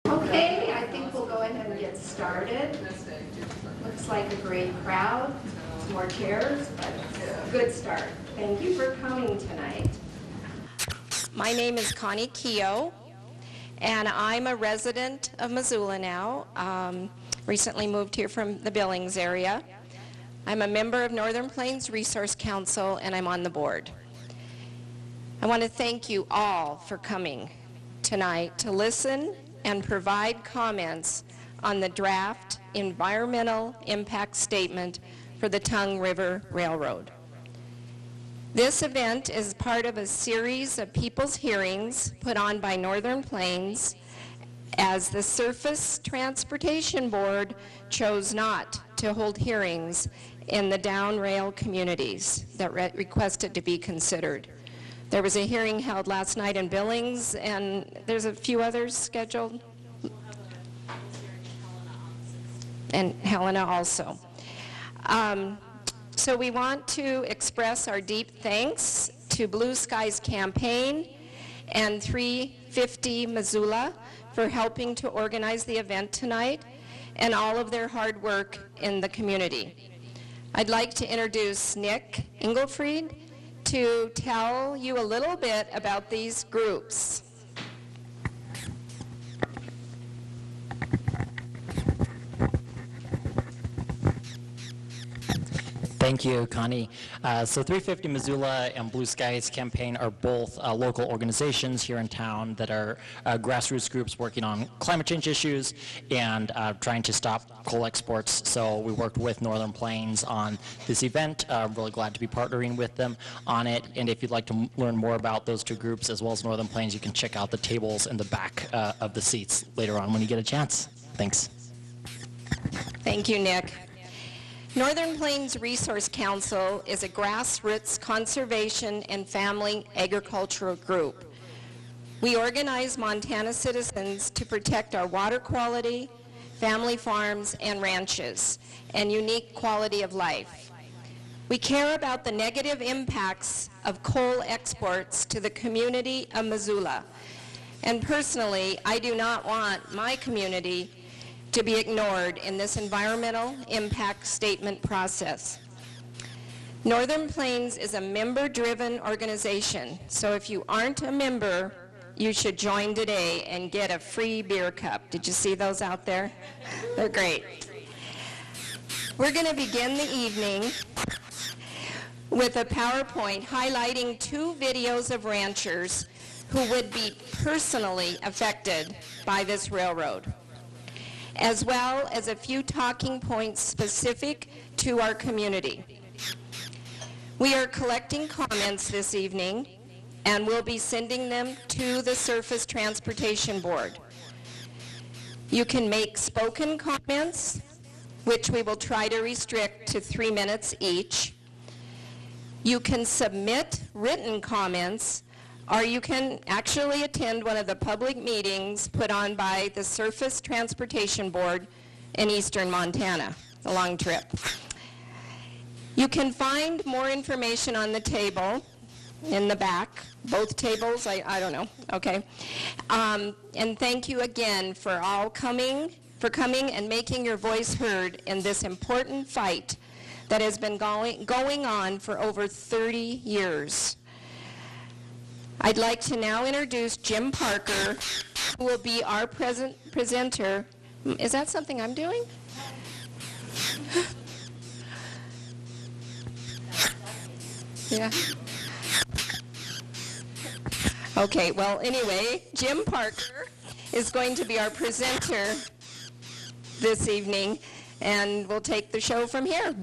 Okay, I think we'll go ahead and get started. Looks like a great crowd, some more chairs, but good start. Thank you for coming tonight. My name is Connie Keogh, and I'm a resident of Missoula now. Recently moved here from the Billings area. I'm a member of Northern Plains Resource Council, and I'm on the board. I want to thank you all for coming tonight to listen and provide comments on the draft environmental impact statement for the Tongue River Railroad. This event is part of a series of people's hearings put on by Northern Plains as the Surface Transportation Board chose not to hold hearings in the down rail communities that requested to be considered. There was a hearing held last night in Billings, and there's a few others scheduled. And Helena also. So we want to express our deep thanks to Blue Skies Campaign and 350 Missoula for helping to organize the event tonight and all of their hard work in the community. I'd like to introduce Nick Engelfried to tell you a little bit about these groups. Thank you, Connie. So 350 Missoula and Blue Skies Campaign are both local organizations here in town that are grassroots groups working on climate change issues and trying to stop coal exports. So we worked with Northern Plains on this event. I'm really glad to be partnering with them on it. And if you'd like to learn more about those two groups as well as Northern Plains, you can check out the tables in the back of the seats later on when you get a chance. Thanks. Thank you, Nick. Northern Plains Resource Council is a grassroots conservation and family agricultural group. We organize Montana citizens to protect our water quality, family farms and ranches, and unique quality of life. We care about the negative impacts of coal exports to the community of Missoula. And personally, I do not want my community to be ignored in this environmental impact statement process. Northern Plains is a member-driven organization, so if you aren't a member, you should join today and get a free beer cup. Did you see those out there? They're great. We're going to begin the evening with a PowerPoint highlighting 2 videos of ranchers who would be personally affected by this railroad, as well as a few talking points specific to our community. We are collecting comments this evening, and we'll be sending them to the Surface Transportation Board. You can make spoken comments, which we will try to restrict to 3 minutes each. You can submit written comments, or you can actually attend one of the public meetings put on by the Surface Transportation Board in eastern Montana, a long trip. You can find more information on the table in the back, both tables, I don't know, okay. And thank you again for coming and making your voice heard in this important fight that has been going on for over 30 years. I'd like to now introduce Jim Parker, who will be our presenter. Is that something I'm doing? Yeah. Okay, well, anyway, Jim Parker is going to be our presenter this evening, and we'll take the show from here.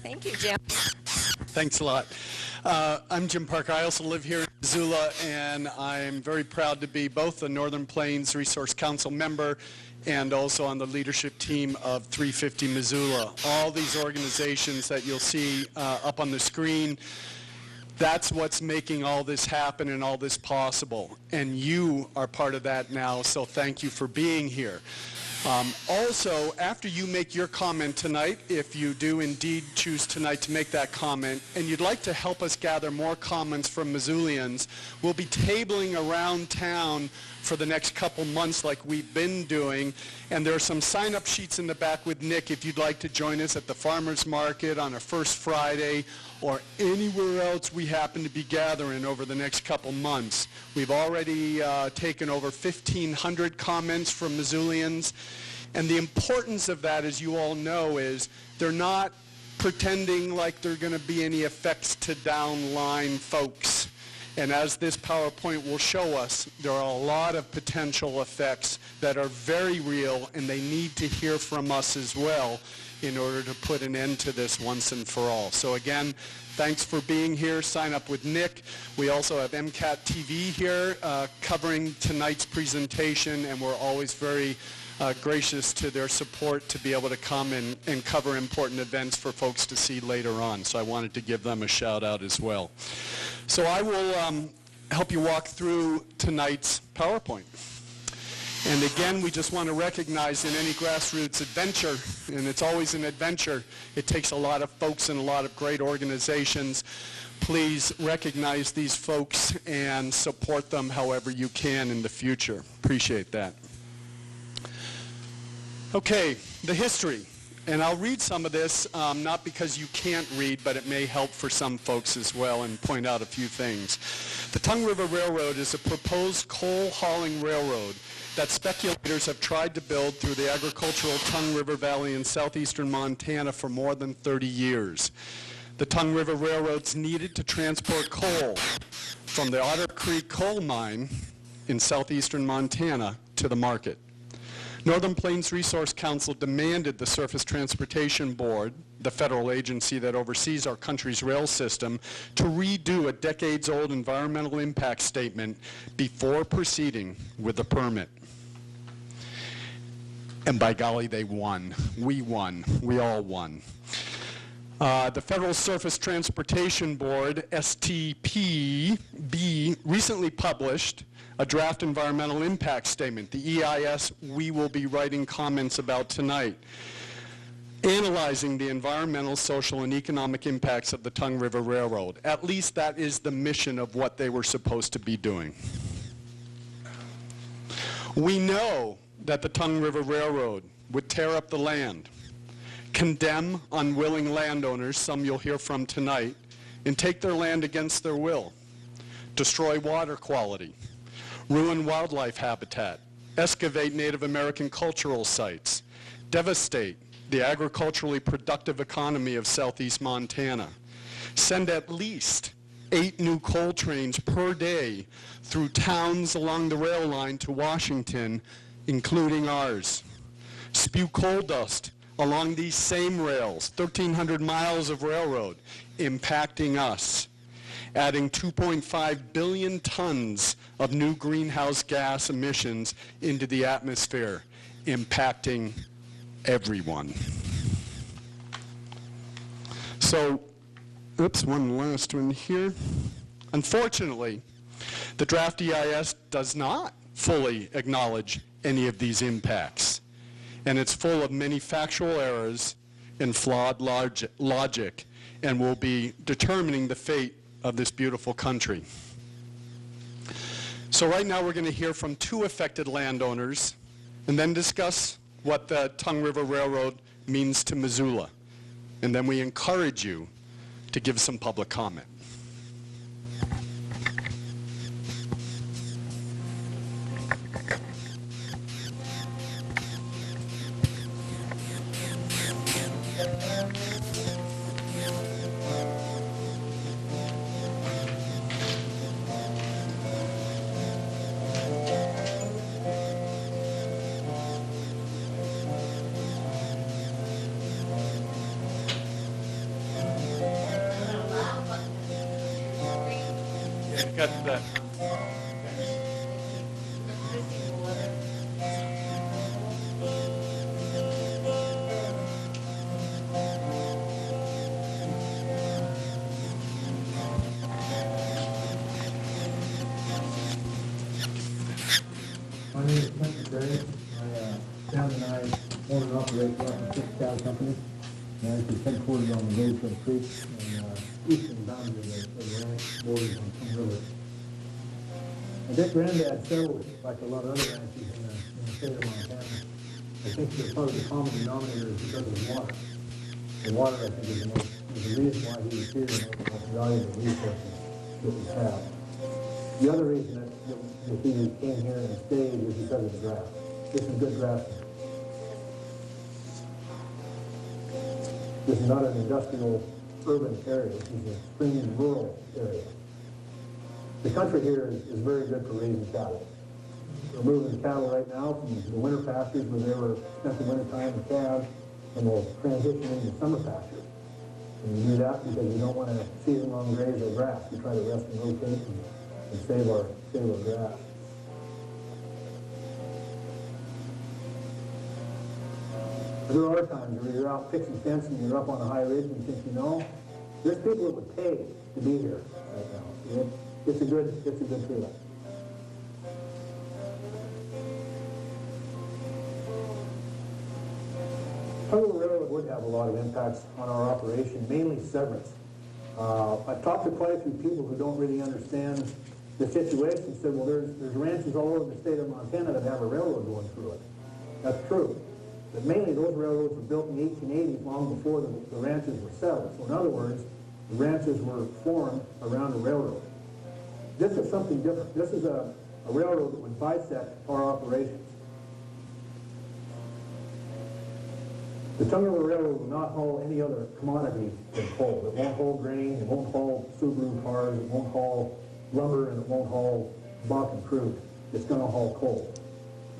Thank you, Jim. Thanks a lot. I'm Jim Parker. I also live here in Missoula, and I'm very proud to be both a Northern Plains Resource Council member and also on the leadership team of 350 Missoula. All these organizations that you'll see up on the screen, that's what's making all this happen and all this possible. And you are part of that now, so thank you for being here. Also, after you make your comment tonight, if you do indeed choose tonight to make that comment, and you'd like to help us gather more comments from Missoulians, we'll be tabling around town for the next couple months like we've been doing, and there are some sign-up sheets in the back with Nick if you'd like to join us at the farmers market on a first Friday or anywhere else we happen to be gathering over the next couple months. We've already taken over 1,500 comments from Missoulians, and the importance of that, as you all know, is they're not pretending like there are going to be any effects to downline folks. And as this PowerPoint will show us, there are a lot of potential effects that are very real, and they need to hear from us as well in order to put an end to this once and for all. So again, thanks for being here. Sign up with Nick. We also have MCAT TV here covering tonight's presentation, and we're always very gracious to their support to be able to come and cover important events for folks to see later on. So I wanted to give them a shout out as well. So I will help you walk through tonight's PowerPoint. And again, we just want to recognize in any grassroots adventure, and it's always an adventure, it takes a lot of folks and a lot of great organizations. Please recognize these folks and support them however you can in the future. Appreciate that. Okay, the history. And I'll read some of this, not because you can't read, but it may help for some folks as well and point out a few things. The Tongue River Railroad is a proposed coal hauling railroad that speculators have tried to build through the agricultural Tongue River Valley in southeastern Montana for more than 30 years. The Tongue River Railroad's needed to transport coal from the Otter Creek coal mine in southeastern Montana to the market. Northern Plains Resource Council demanded the Surface Transportation Board, the federal agency that oversees our country's rail system, to redo a decades-old environmental impact statement before proceeding with the permit. And by golly, they won. We won. We all won. The Federal Surface Transportation Board, STPB, recently published a draft environmental impact statement, the EIS we will be writing comments about tonight, analyzing the environmental, social, and economic impacts of the Tongue River Railroad. At least that is the mission of what they were supposed to be doing. We know that the Tongue River Railroad would tear up the land, condemn unwilling landowners, some you'll hear from tonight, and take their land against their will, destroy water quality, ruin wildlife habitat, excavate Native American cultural sites, devastate the agriculturally productive economy of southeast Montana, send at least 8 new coal trains per day through towns along the rail line to Washington, including ours, spew coal dust along these same rails, 1,300 miles of railroad, impacting us, adding 2.5 billion tons of new greenhouse gas emissions into the atmosphere, impacting everyone. So, oops, one last one here. Unfortunately, the draft EIS does not fully acknowledge any of these impacts, and it's full of many factual errors and flawed logic, and will be determining the fate of this beautiful country. So right now we're going to hear from 2 affected landowners and then discuss what the Tongue River Railroad means to Missoula. And then we encourage you to give some public comment. Got that. My name is Quentin Gray. My town and I is headquartered on the Gatesville Creek and eastern boundary of the ranch borders on some river. I think Granddad settled like a lot of other ranches in the state of Montana. I think that part of the common denominator is because of the water. The water, I think, is the reason why he was here and one of the most valuable resources that we have. The other reason that he came here and stayed is because of the grass. This is good grass. This is not an industrial urban area. This is an extremely rural area. The country here is very good for raising cattle. We're moving cattle right now from the winter pastures where they spent the winter time in calves, and we'll transition into summer pastures. And we do that because we don't want to season-long graze our grass. We try to rest and rotate and save our grass. There are times where you're out fixing fence and you're up on a high ridge and you think, there's people that would pay to be here right now. It's a good feeling. Tunnel Railroad would have a lot of impacts on our operation, mainly severance. I've talked to quite a few people who don't really understand the situation. Said, well, there's ranches all over the state of Montana that have a railroad going through it. That's true. But mainly those railroads were built in the 1880s, long before the ranches were settled. So in other words, the ranches were formed around a railroad. This is something different. This is a railroad that would bisect our operations. The Tunnel Railroad will not haul any other commodity than coal. It won't haul grain, it won't haul Subaru cars, it won't haul lumber, and it won't haul Bakken crude. It's going to haul coal.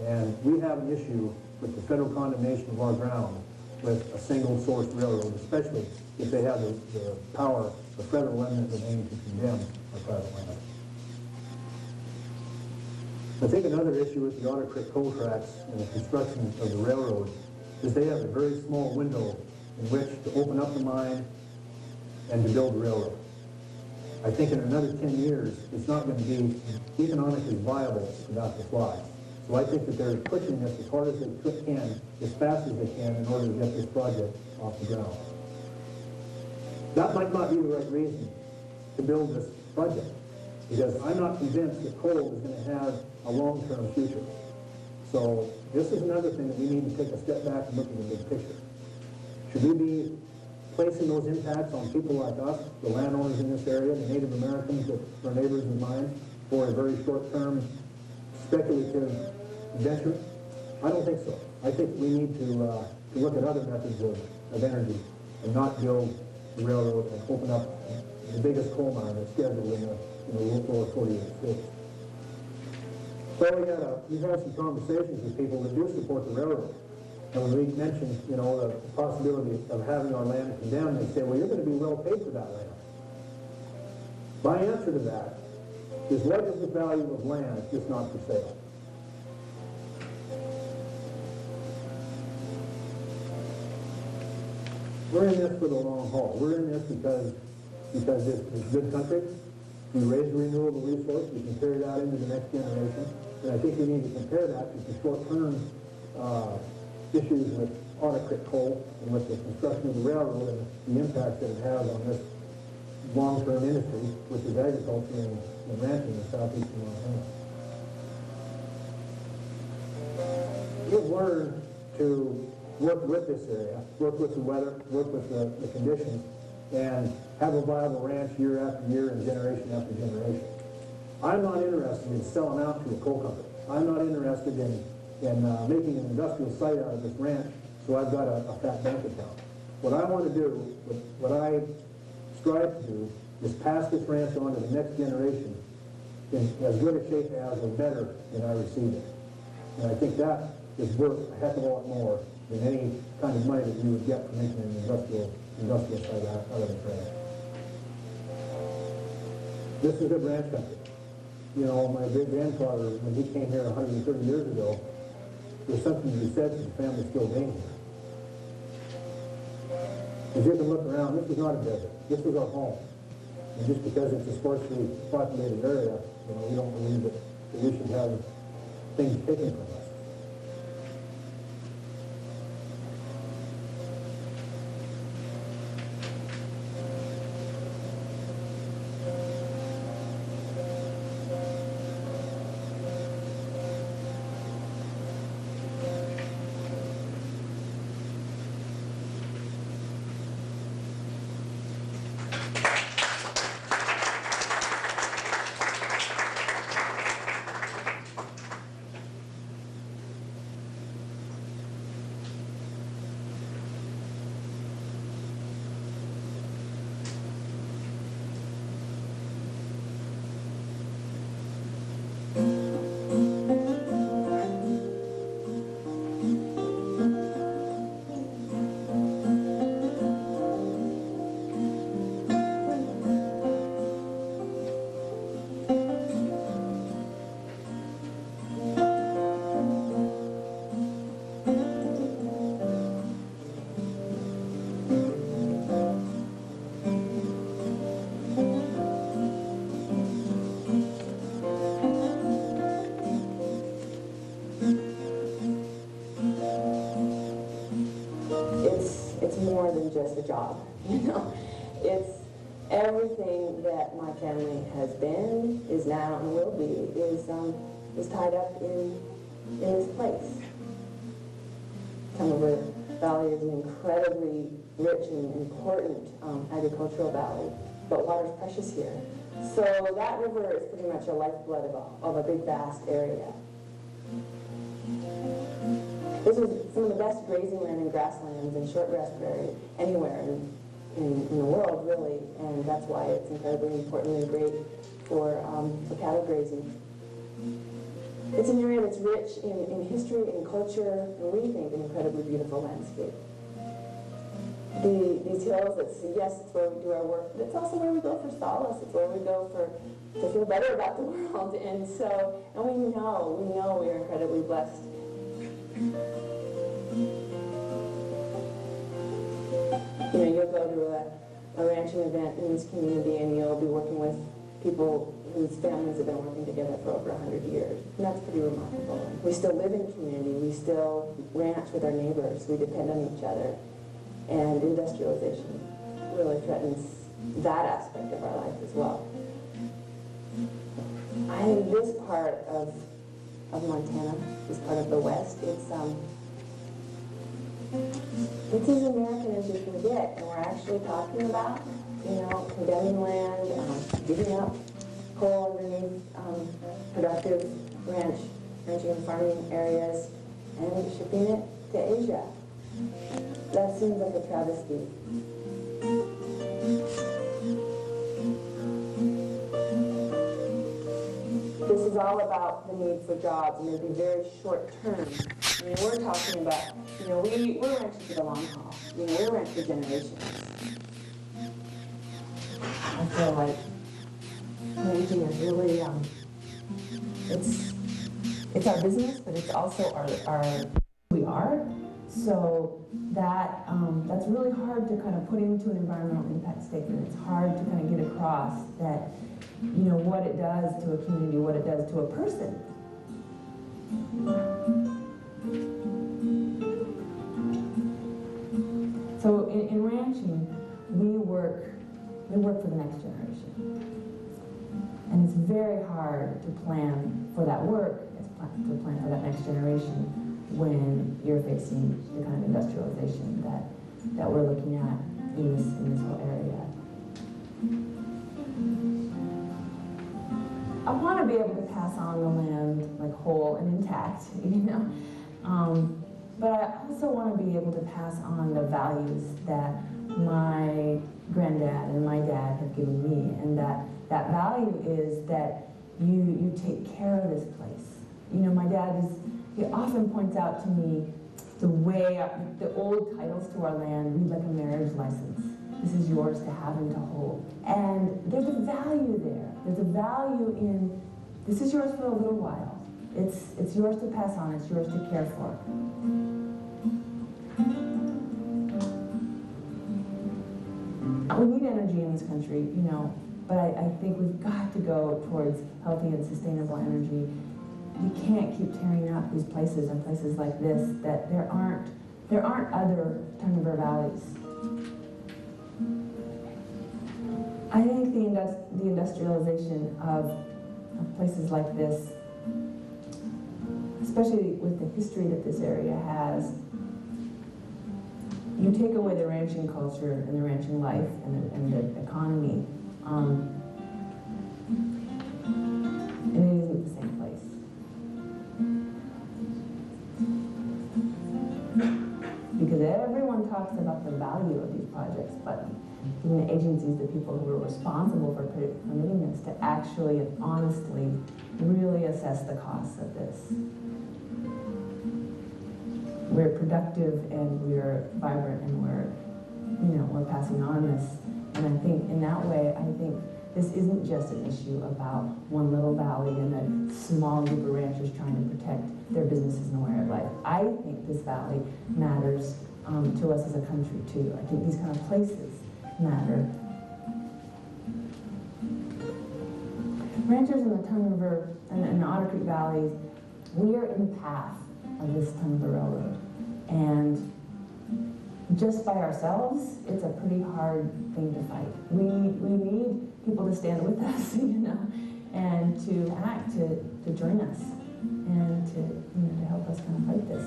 And we have an issue with the federal condemnation of our ground with a single-source railroad, especially if they have the power, the federal eminent domain to condemn our private land. I think another issue with the Otter Creek coal tracks and the construction of the railroad is they have a very small window in which to open up the mine and to build the railroad. I think in another 10 years, it's not going to be economically viable for that to fly. So I think that they're pushing this as hard as they can, as fast as they can, in order to get this project off the ground. That might not be the right reason to build this project, because I'm not convinced that coal is going to have a long-term future. So this is another thing that we need to take a step back and look at the big picture. Should we be placing those impacts on people like us, the landowners in this area, the Native Americans that are neighbors of mine, for a very short-term speculative venture? I don't think so. I think we need to look at other methods of energy and not build the railroad and open up the biggest coal mine that's scheduled in the lower 48 states. So we had some conversations with people that do support the railroad. And when we mentioned, the possibility of having our land condemned, they say, well, you're going to be well paid for that land. My answer to that is, what is the value of land if it's not for sale? We're in this for the long haul. We're in this because it's good country. We raise a renewable resource. We can carry that into the next generation. And I think we need to compare that to the short-term issues with Otter Creek coal and with the construction of the railroad and the impact that it has on this long-term industry, which is agriculture and ranching in southeastern Montana. We've learned to work with this area, work with the weather, work with the conditions, and have a viable ranch year after year and generation after generation. I'm not interested in selling out to a coal company. I'm not interested in making an industrial site out of this ranch so I've got a fat bank account. What I want to do, what I strive to do, is pass this ranch on to the next generation in as good a shape as or better than I received it. And I think that is worth a heck of a lot more than any kind of money that you would get from making an industrial site out of this ranch. This is good ranch country. My great-grandfather, when he came here 130 years ago, there's something to be said for the family still being here. As you can look around, this is not a desert. This is our home. And just because it's a sparsely populated area, we don't believe that we should have things taken from us. than just a job, you know. It's everything that my family has been, is now, and will be, is tied up in this place. Tunnelberg Valley is an incredibly rich and important agricultural valley, but water's precious here. So that river is pretty much a lifeblood of a big, vast area. This is some of the best grazing land and grasslands and shortgrass prairie anywhere in the world, really, and that's why it's incredibly important and great for cattle grazing. It's an area that's rich in history and culture, and we think an incredibly beautiful landscape. These hills, yes, it's where we do our work, but it's also where we go for solace. It's where we go to feel better about the world. And we know we are incredibly blessed. You know, you'll go to a ranching event in this community and you'll be working with people whose families have been working together for over 100 years. And that's pretty remarkable. We still live in community. We still ranch with our neighbors. We depend on each other. And industrialization really threatens that aspect of our life as well. I think this part of Montana, this part of the West, it's as American as you can get. And we're actually talking about, condemning land, digging up coal underneath productive ranching and farming areas, and shipping it to Asia. That seems like a travesty. This is all about the need for jobs, and it'll be very short term. I mean, we're talking about, we're ranching for the long haul. We're ranching for generations. I feel like ranching is really, it's our business, but it's also our we are. So that's really hard to kind of put into an environmental impact statement. It's hard to kind of get across that, what it does to a community, what it does to a person. So in ranching, we work for the next generation. And it's very hard to plan for that work, to plan for that next generation when you're facing the kind of industrialization that we're looking at in this whole area. I want to be able to pass on the land like whole and intact, but I also want to be able to pass on the values that my granddad and my dad have given me, and that value is that you take care of this place. My dad he often points out to me the way the old titles to our land read like a marriage license. This is yours to have and to hold. And there's a value there. There's a value in, this is yours for a little while. It's yours to pass on. It's yours to care for. We need energy in this country, but I think we've got to go towards healthy and sustainable energy. We can't keep tearing up these places and places like this that there aren't other Tunnelberg valleys. I think the industrialization of places like this, especially with the history that this area has, you take away the ranching culture and the ranching life and the economy, and it isn't the same place. Because everyone talks about the value of these projects, but the agencies, the people who are responsible for permitting this, to actually and honestly really assess the costs of this. We're productive and we're vibrant and we're passing on this. And I think in that way, this isn't just an issue about one little valley and a small group of ranchers trying to protect their businesses and way of life. I think this valley matters to us as a country too. I think these kind of places matter. Ranchers in the Tunnelberg and the Otter Creek valleys, we are in the path of this Tunnelberg Railroad. And just by ourselves, it's a pretty hard thing to fight. We need people to stand with us, and to act, to join us, and to help us kind of fight this.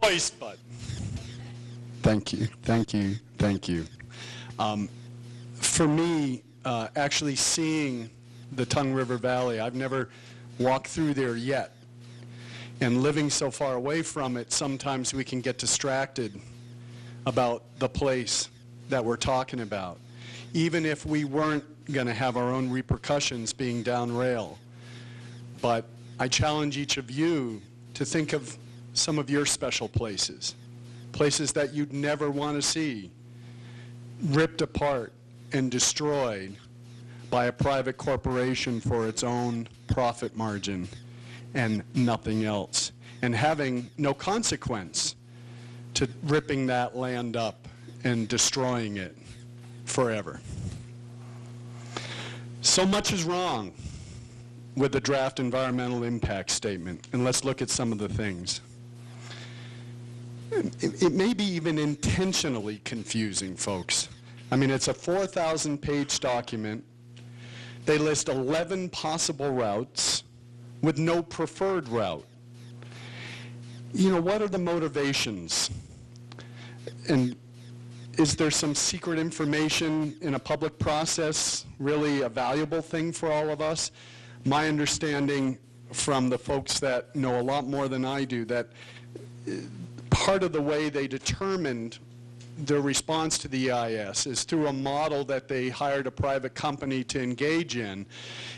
Voice button. Thank you, thank you, thank you. For me, actually seeing the Tongue River Valley, I've never walked through there yet. And living so far away from it, sometimes we can get distracted about the place that we're talking about, even if we weren't going to have our own repercussions being down rail. But I challenge each of you to think of some of your special places, places that you'd never want to see ripped apart and destroyed by a private corporation for its own profit margin and nothing else, and having no consequence to ripping that land up and destroying it forever. So much is wrong with the draft environmental impact statement, and let's look at some of the things. It may be even intentionally confusing, folks. I mean, it's a 4,000-page document. They list 11 possible routes with no preferred route. What are the motivations? And is there some secret information in a public process really a valuable thing for all of us? My understanding from the folks that know a lot more than I do, that part of the way they determined their response to the EIS is through a model that they hired a private company to engage in.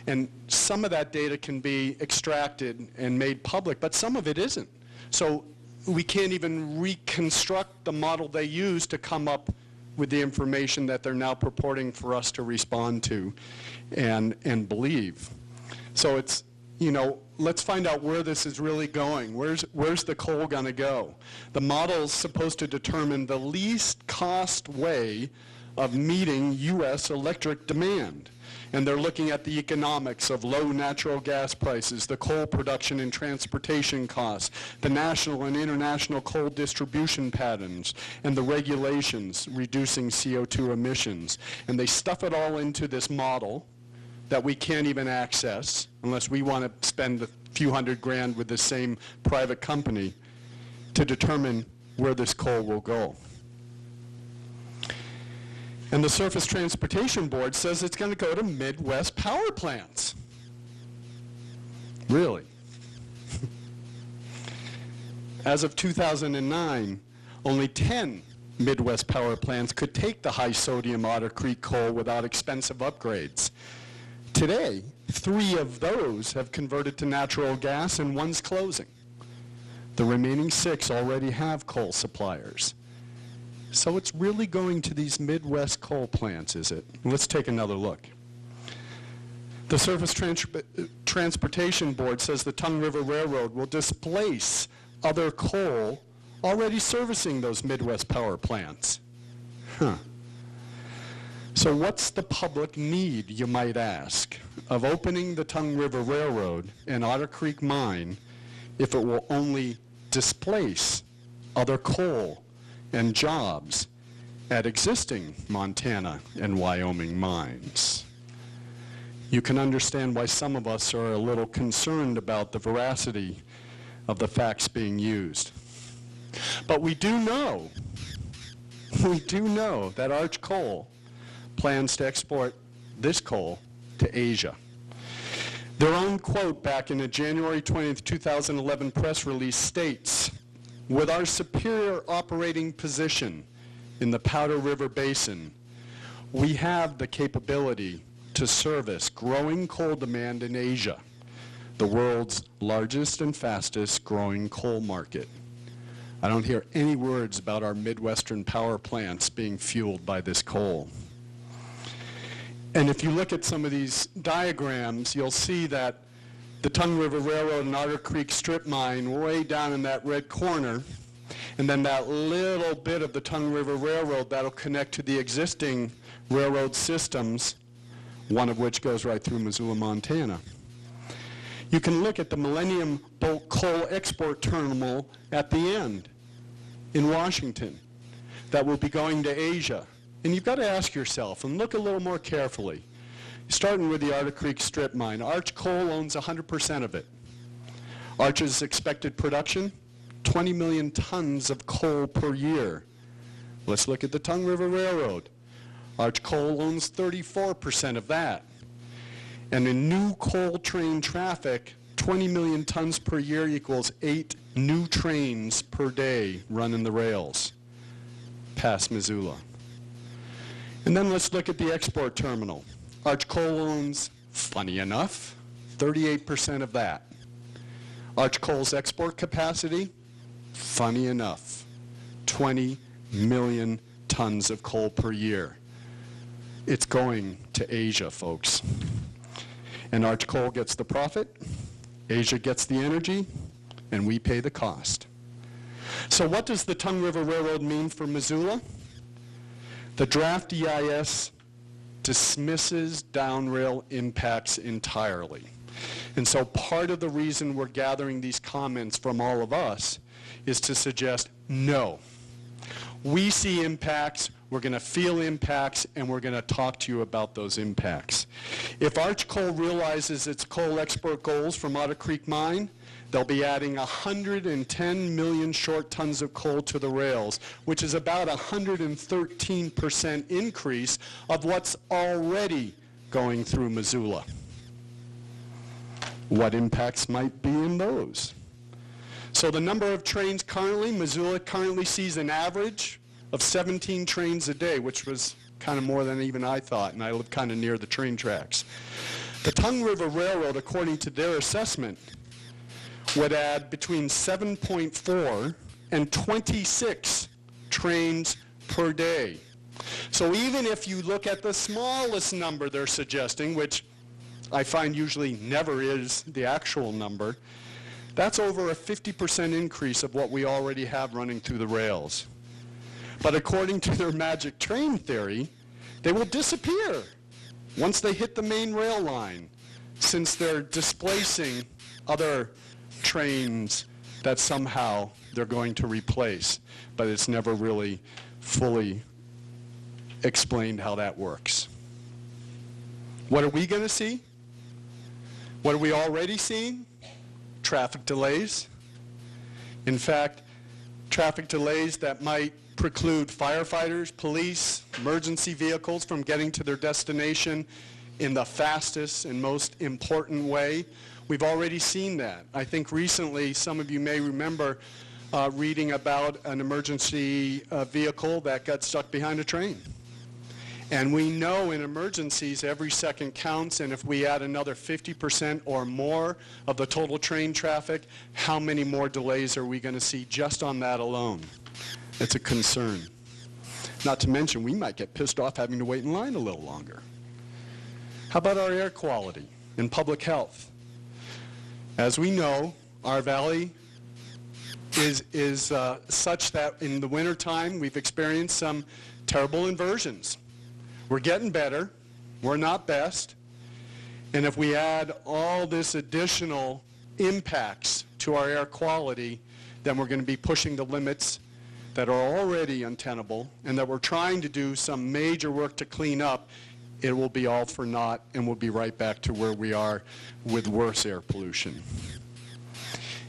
And some of that data can be extracted and made public, but some of it isn't. So we can't even reconstruct the model they used to come up with the information that they're now purporting for us to respond to and believe. So it's, let's find out where this is really going. Where's the coal going to go? The model's supposed to determine the least cost way of meeting U.S. electric demand. And they're looking at the economics of low natural gas prices, the coal production and transportation costs, the national and international coal distribution patterns, and the regulations reducing CO2 emissions. And they stuff it all into this model that we can't even access unless we want to spend a few $100,000 with the same private company to determine where this coal will go. And the Surface Transportation Board says it's going to go to Midwest power plants. Really? As of 2009, only 10 Midwest power plants could take the high-sodium Otter Creek coal without expensive upgrades. Today, 3 of those have converted to natural gas and 1's closing. The remaining 6 already have coal suppliers. So it's really going to these Midwest coal plants, is it? Let's take another look. The Surface Transportation Board says the Tongue River Railroad will displace other coal already servicing those Midwest power plants. So what's the public need, you might ask, of opening the Tongue River Railroad and Otter Creek Mine if it will only displace other coal and jobs at existing Montana and Wyoming mines? You can understand why some of us are a little concerned about the veracity of the facts being used. But we do know that Arch Coal plans to export this coal to Asia. Their own quote back in a January 20th, 2011 press release states, "With our superior operating position in the Powder River Basin, we have the capability to service growing coal demand in Asia the world's largest and fastest growing coal market. I don't hear any words about our Midwestern power plants being fueled by this coal. And if you look at some of these diagrams, you'll see that the Tongue River Railroad and Otter Creek Strip Mine way down in that red corner, and then that little bit of the Tongue River Railroad that'll connect to the existing railroad systems, one of which goes right through Missoula, Montana. You can look at the Millennium Bulk Coal Export Terminal at the end in Washington that will be going to Asia. And you've got to ask yourself, and look a little more carefully, starting with the Otter Creek Strip Mine. Arch Coal owns 100% of it. Arch's expected production, 20 million tons of coal per year. Let's look at the Tongue River Railroad. Arch Coal owns 34% of that. And in new coal train traffic, 20 million tons per year equals 8 new trains per day running the rails past Missoula. And then let's look at the export terminal. Arch Coal owns, funny enough, 38% of that. Arch Coal's export capacity, funny enough, 20 million tons of coal per year. It's going to Asia, folks. And Arch Coal gets the profit, Asia gets the energy, and we pay the cost. So what does the Tongue River Railroad mean for Missoula? The draft EIS dismisses downrail impacts entirely. And so part of the reason we're gathering these comments from all of us is to suggest, no, we see impacts, we're going to feel impacts, and we're going to talk to you about those impacts. If Arch Coal realizes its coal export goals from Otter Creek Mine, they'll be adding 110 million short tons of coal to the rails, which is about 113% increase of what's already going through Missoula. What impacts might be in those? So the number of trains currently, Missoula currently sees an average of 17 trains a day, which was kind of more than even I thought, and I live kind of near the train tracks. The Tongue River Railroad, according to their assessment, would add between 7.4 and 26 trains per day. So even if you look at the smallest number they're suggesting, which I find usually never is the actual number, that's over a 50% increase of what we already have running through the rails. But according to their magic train theory, they will disappear once they hit the main rail line, since they're displacing other trains that somehow they're going to replace, but it's never really fully explained how that works. What are we going to see? What are we already seeing? Traffic delays. In fact, traffic delays that might preclude firefighters, police, emergency vehicles from getting to their destination in the fastest and most important way. We've already seen that. I think recently, some of you may remember reading about an emergency vehicle that got stuck behind a train. And we know in emergencies, every second counts, and if we add another 50% or more of the total train traffic, how many more delays are we going to see just on that alone? It's a concern. Not to mention, we might get pissed off having to wait in line a little longer. How about our air quality and public health? As we know, our valley is such that in the wintertime we've experienced some terrible inversions. We're getting better. We're not best. And if we add all this additional impacts to our air quality, then we're going to be pushing the limits that are already untenable and that we're trying to do some major work to clean up. It will be all for naught, and we'll be right back to where we are with worse air pollution.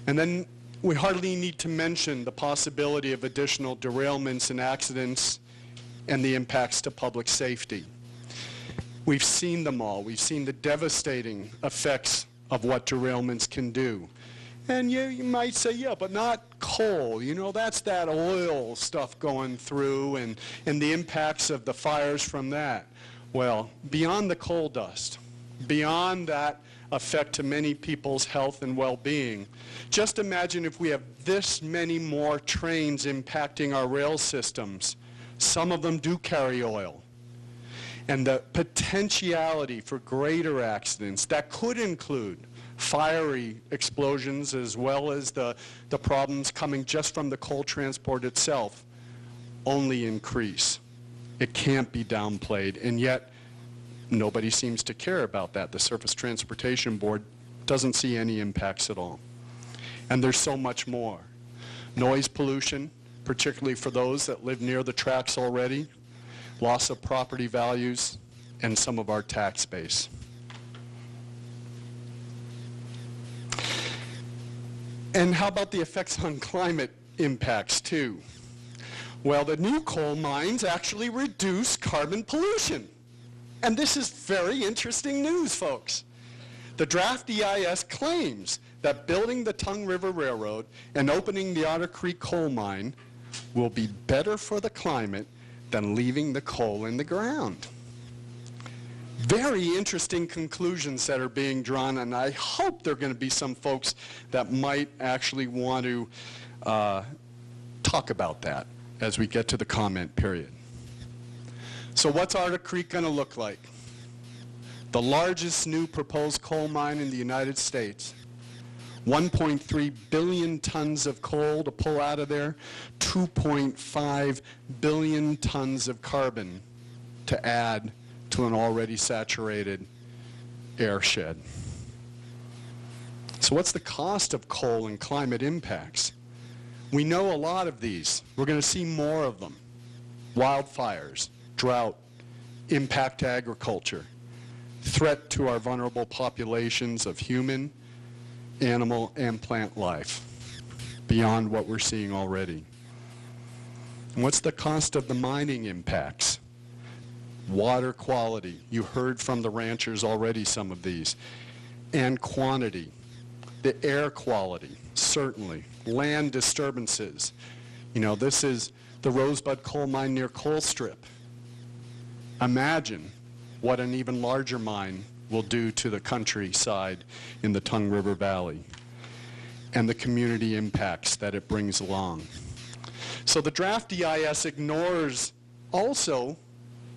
And then we hardly need to mention the possibility of additional derailments and accidents and the impacts to public safety. We've seen them all. We've seen the devastating effects of what derailments can do. And you might say, yeah, but not coal. You know, that's that oil stuff going through and the impacts of the fires from that. Well, beyond the coal dust, beyond that effect to many people's health and well-being. Just imagine if we have this many more trains impacting our rail systems. Some of them do carry oil. And the potentiality for greater accidents that could include fiery explosions as well as the problems coming just from the coal transport itself only increase. It can't be downplayed, and yet nobody seems to care about that. The Surface Transportation Board doesn't see any impacts at all. And there's so much more. Noise pollution, particularly for those that live near the tracks already, loss of property values, and some of our tax base. And how about the effects on climate impacts too? Well, the new coal mines actually reduce carbon pollution. And this is very interesting news, folks. The draft EIS claims that building the Tongue River Railroad and opening the Otter Creek coal mine will be better for the climate than leaving the coal in the ground. Very interesting conclusions that are being drawn, and I hope there are going to be some folks that might actually want to talk about that as we get to the comment period. So what's Otter Creek going to look like? The largest new proposed coal mine in the United States. 1.3 billion tons of coal to pull out of there, 2.5 billion tons of carbon to add to an already saturated airshed. So what's the cost of coal and climate impacts? We know a lot of these. We're going to see more of them. Wildfires, drought, impact to agriculture, threat to our vulnerable populations of human, animal, and plant life, beyond what we're seeing already. And what's the cost of the mining impacts? Water quality, you heard from the ranchers already some of these, and quantity. The air quality, certainly. Land disturbances. You know, this is the Rosebud coal mine near Colstrip. Imagine what an even larger mine will do to the countryside in the Tongue River Valley and the community impacts that it brings along. So the draft EIS ignores also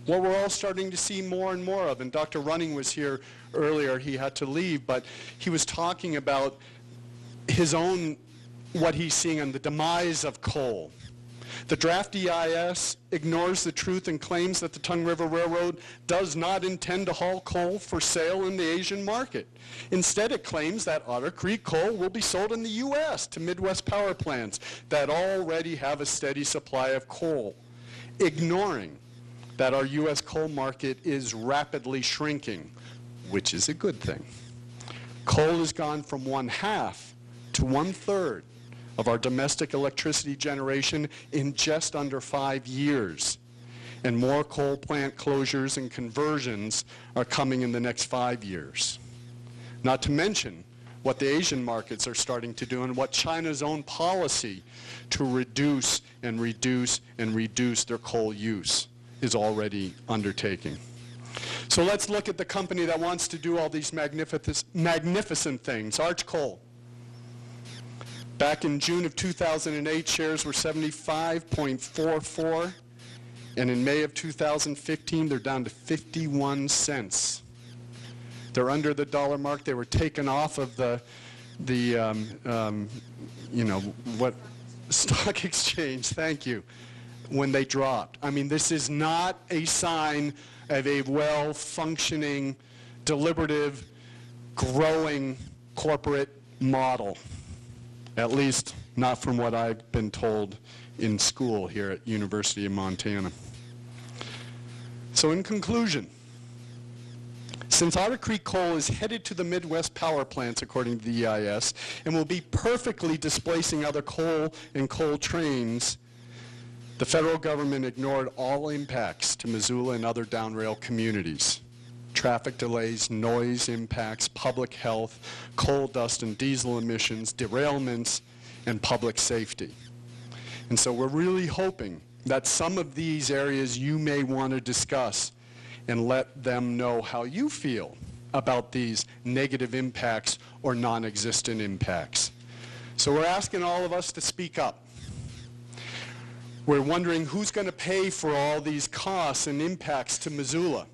what we're all starting to see more and more of. And Dr. Running was here earlier. He had to leave, but he was talking about his own, what he's seeing on the demise of coal. The draft EIS ignores the truth and claims that the Tongue River Railroad does not intend to haul coal for sale in the Asian market. Instead, it claims that Otter Creek coal will be sold in the U.S. to Midwest power plants that already have a steady supply of coal, ignoring that our U.S. coal market is rapidly shrinking, which is a good thing. Coal has gone from 1/2 to 1/3 of our domestic electricity generation in just under 5 years. And more coal plant closures and conversions are coming in the next 5 years. Not to mention what the Asian markets are starting to do and what China's own policy to reduce and reduce and reduce their coal use is already undertaking. So let's look at the company that wants to do all these magnificent things, Arch Coal. Back in June of 2008, shares were 75.44, and in May of 2015, they're down to 51 cents. They're under the dollar mark. They were taken off of the stock exchange, thank you, when they dropped. I mean, this is not a sign of a well-functioning, deliberative, growing corporate model. At least not from what I've been told in school here at University of Montana. So in conclusion, since Otter Creek coal is headed to the Midwest power plants, according to the EIS, and will be perfectly displacing other coal and coal trains, the federal government ignored all impacts to Missoula and other downrail communities. Traffic delays, noise impacts, public health, coal dust and diesel emissions, derailments, and public safety. And so we're really hoping that some of these areas you may want to discuss and let them know how you feel about these negative impacts or non-existent impacts. So we're asking all of us to speak up. We're wondering who's going to pay for all these costs and impacts to Missoula.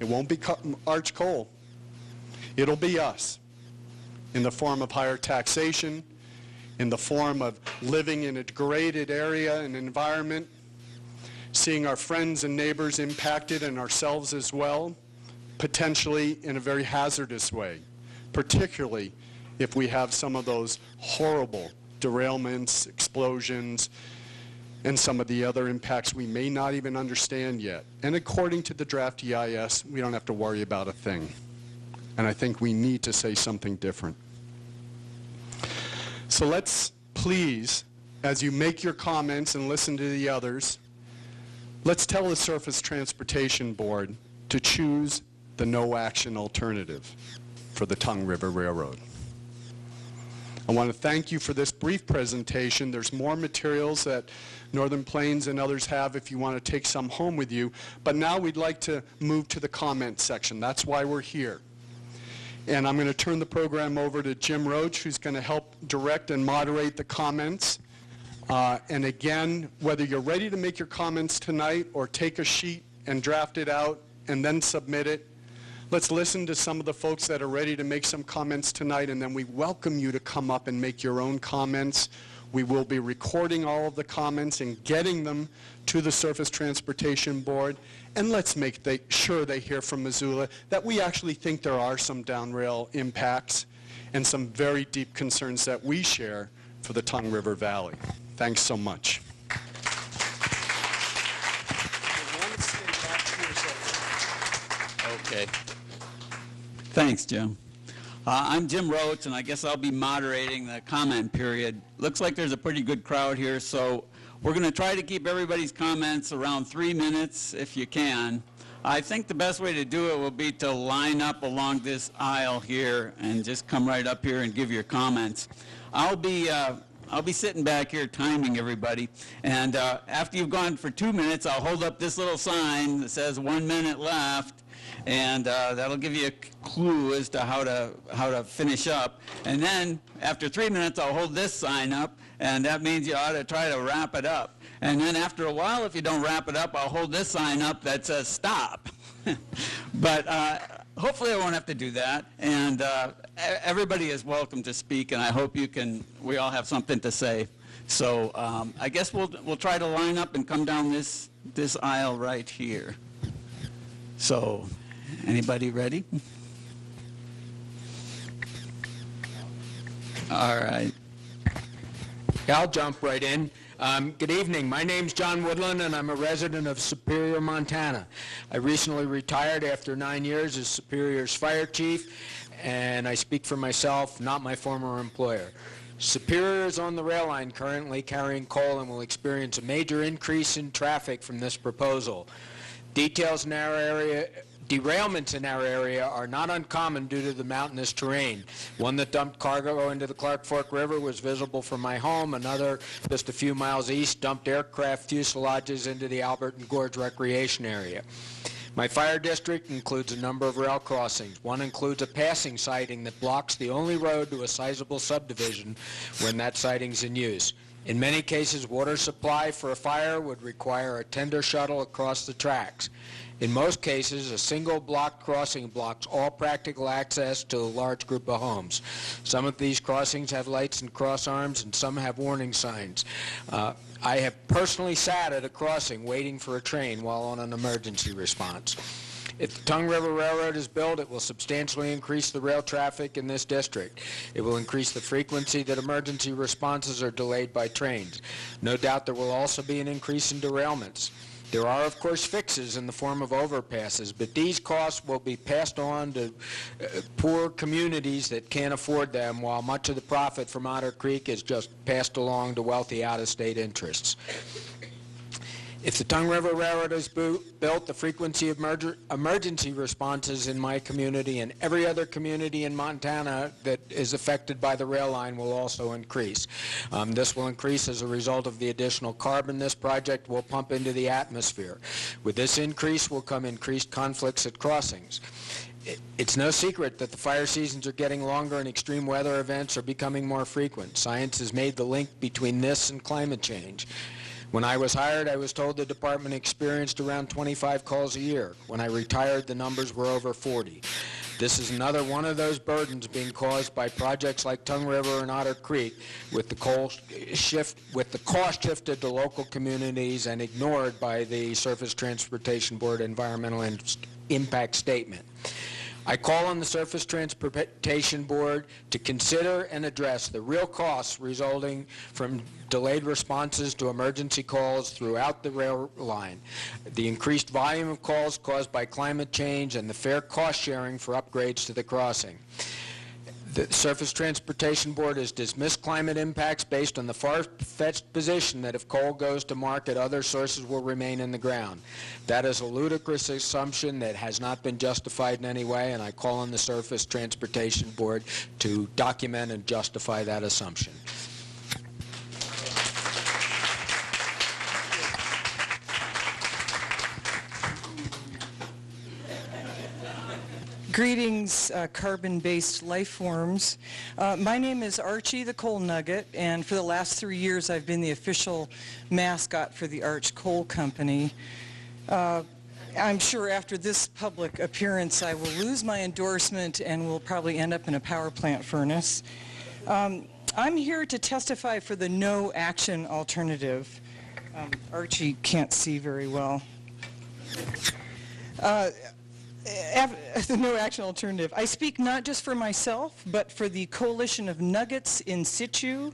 It won't be Arch Coal. It'll be us, in the form of higher taxation, in the form of living in a degraded area and environment, seeing our friends and neighbors impacted and ourselves as well, potentially in a very hazardous way, particularly if we have some of those horrible derailments, explosions, and some of the other impacts we may not even understand yet. And according to the draft EIS, we don't have to worry about a thing. And I think we need to say something different. So let's please, as you make your comments and listen to the others, let's tell the Surface Transportation Board to choose the no-action alternative for the Tongue River Railroad. I want to thank you for this brief presentation. There's more materials that Northern Plains and others have if you want to take some home with you. But now we'd like to move to the comment section. That's why we're here. And I'm going to turn the program over to Jim Roach, who's going to help direct and moderate the comments. And again, whether you're ready to make your comments tonight or take a sheet and draft it out and then submit it, let's listen to some of the folks that are ready to make some comments tonight, and then we welcome you to come up and make your own comments. We will be recording all of the comments and getting them to the Surface Transportation Board. And let's make sure they hear from Missoula that we actually think there are some down-rail impacts and some very deep concerns that we share for the Tongue River Valley. Thanks so much. Okay. Thanks, Jim. I'm Jim Roach, and I guess I'll be moderating the comment period. Looks like there's a pretty good crowd here, so we're going to try to keep everybody's comments around 3 minutes if you can. I think the best way to do it will be to line up along this aisle here and just come right up here and give your comments. I'll be sitting back here timing everybody, and after you've gone for 2 minutes, I'll hold up this little sign that says 1 minute left, and that'll give you a clue as to how to finish up. And then after 3 minutes, I'll hold this sign up, and that means you ought to try to wrap it up. And then after a while, if you don't wrap it up, I'll hold this sign up that says stop. But hopefully I won't have to do that. And everybody is welcome to speak, and I hope we all have something to say. So I guess we'll try to line up and come down this aisle right here. So, anybody ready? All right. I'll jump right in. Good evening. My name's John Woodland, and I'm a resident of Superior, Montana. I recently retired after 9 years as Superior's fire chief, and I speak for myself, not my former employer. Superior is on the rail line currently carrying coal and will experience a major increase in traffic from this proposal. Derailments in our area are not uncommon due to the mountainous terrain. One that dumped cargo into the Clark Fork River was visible from my home. Another, just a few miles east, dumped aircraft fuselages into the Alberton Gorge Recreation Area. My fire district includes a number of rail crossings. One includes a passing siding that blocks the only road to a sizable subdivision when that siding's in use. In many cases, water supply for a fire would require a tender shuttle across the tracks. In most cases, a single block crossing blocks all practical access to a large group of homes. Some of these crossings have lights and cross arms, and some have warning signs. I have personally sat at a crossing waiting for a train while on an emergency response. If the Tongue River Railroad is built, it will substantially increase the rail traffic in this district. It will increase the frequency that emergency responses are delayed by trains. No doubt there will also be an increase in derailments. There are, of course, fixes in the form of overpasses, but these costs will be passed on to poor communities that can't afford them, while much of the profit from Otter Creek is just passed along to wealthy out-of-state interests. If the Tongue River Railroad is built, the frequency of emergency responses in my community and every other community in Montana that is affected by the rail line will also increase. This will increase as a result of the additional carbon this project will pump into the atmosphere. With this increase will come increased conflicts at crossings. It's no secret that the fire seasons are getting longer and extreme weather events are becoming more frequent. Science has made the link between this and climate change. When I was hired, I was told the department experienced around 25 calls a year. When I retired, the numbers were over 40. This is another one of those burdens being caused by projects like Tongue River and Otter Creek, with the cost shifted to local communities and ignored by the Surface Transportation Board Environmental Impact Statement. I call on the Surface Transportation Board to consider and address the real costs resulting from delayed responses to emergency calls throughout the rail line, the increased volume of calls caused by climate change, and the fair cost sharing for upgrades to the crossing. The Surface Transportation Board has dismissed climate impacts based on the far-fetched position that if coal goes to market, other sources will remain in the ground. That is a ludicrous assumption that has not been justified in any way, and I call on the Surface Transportation Board to document and justify that assumption. Greetings, carbon-based life forms. My name is Archie the Coal Nugget, and for the last 3 years I've been the official mascot for the Arch Coal Company. I'm sure after this public appearance I will lose my endorsement and will probably end up in a power plant furnace. I'm here to testify for the no action alternative. Archie can't see very well. The no action alternative. I speak not just for myself, but for the coalition of nuggets in situ,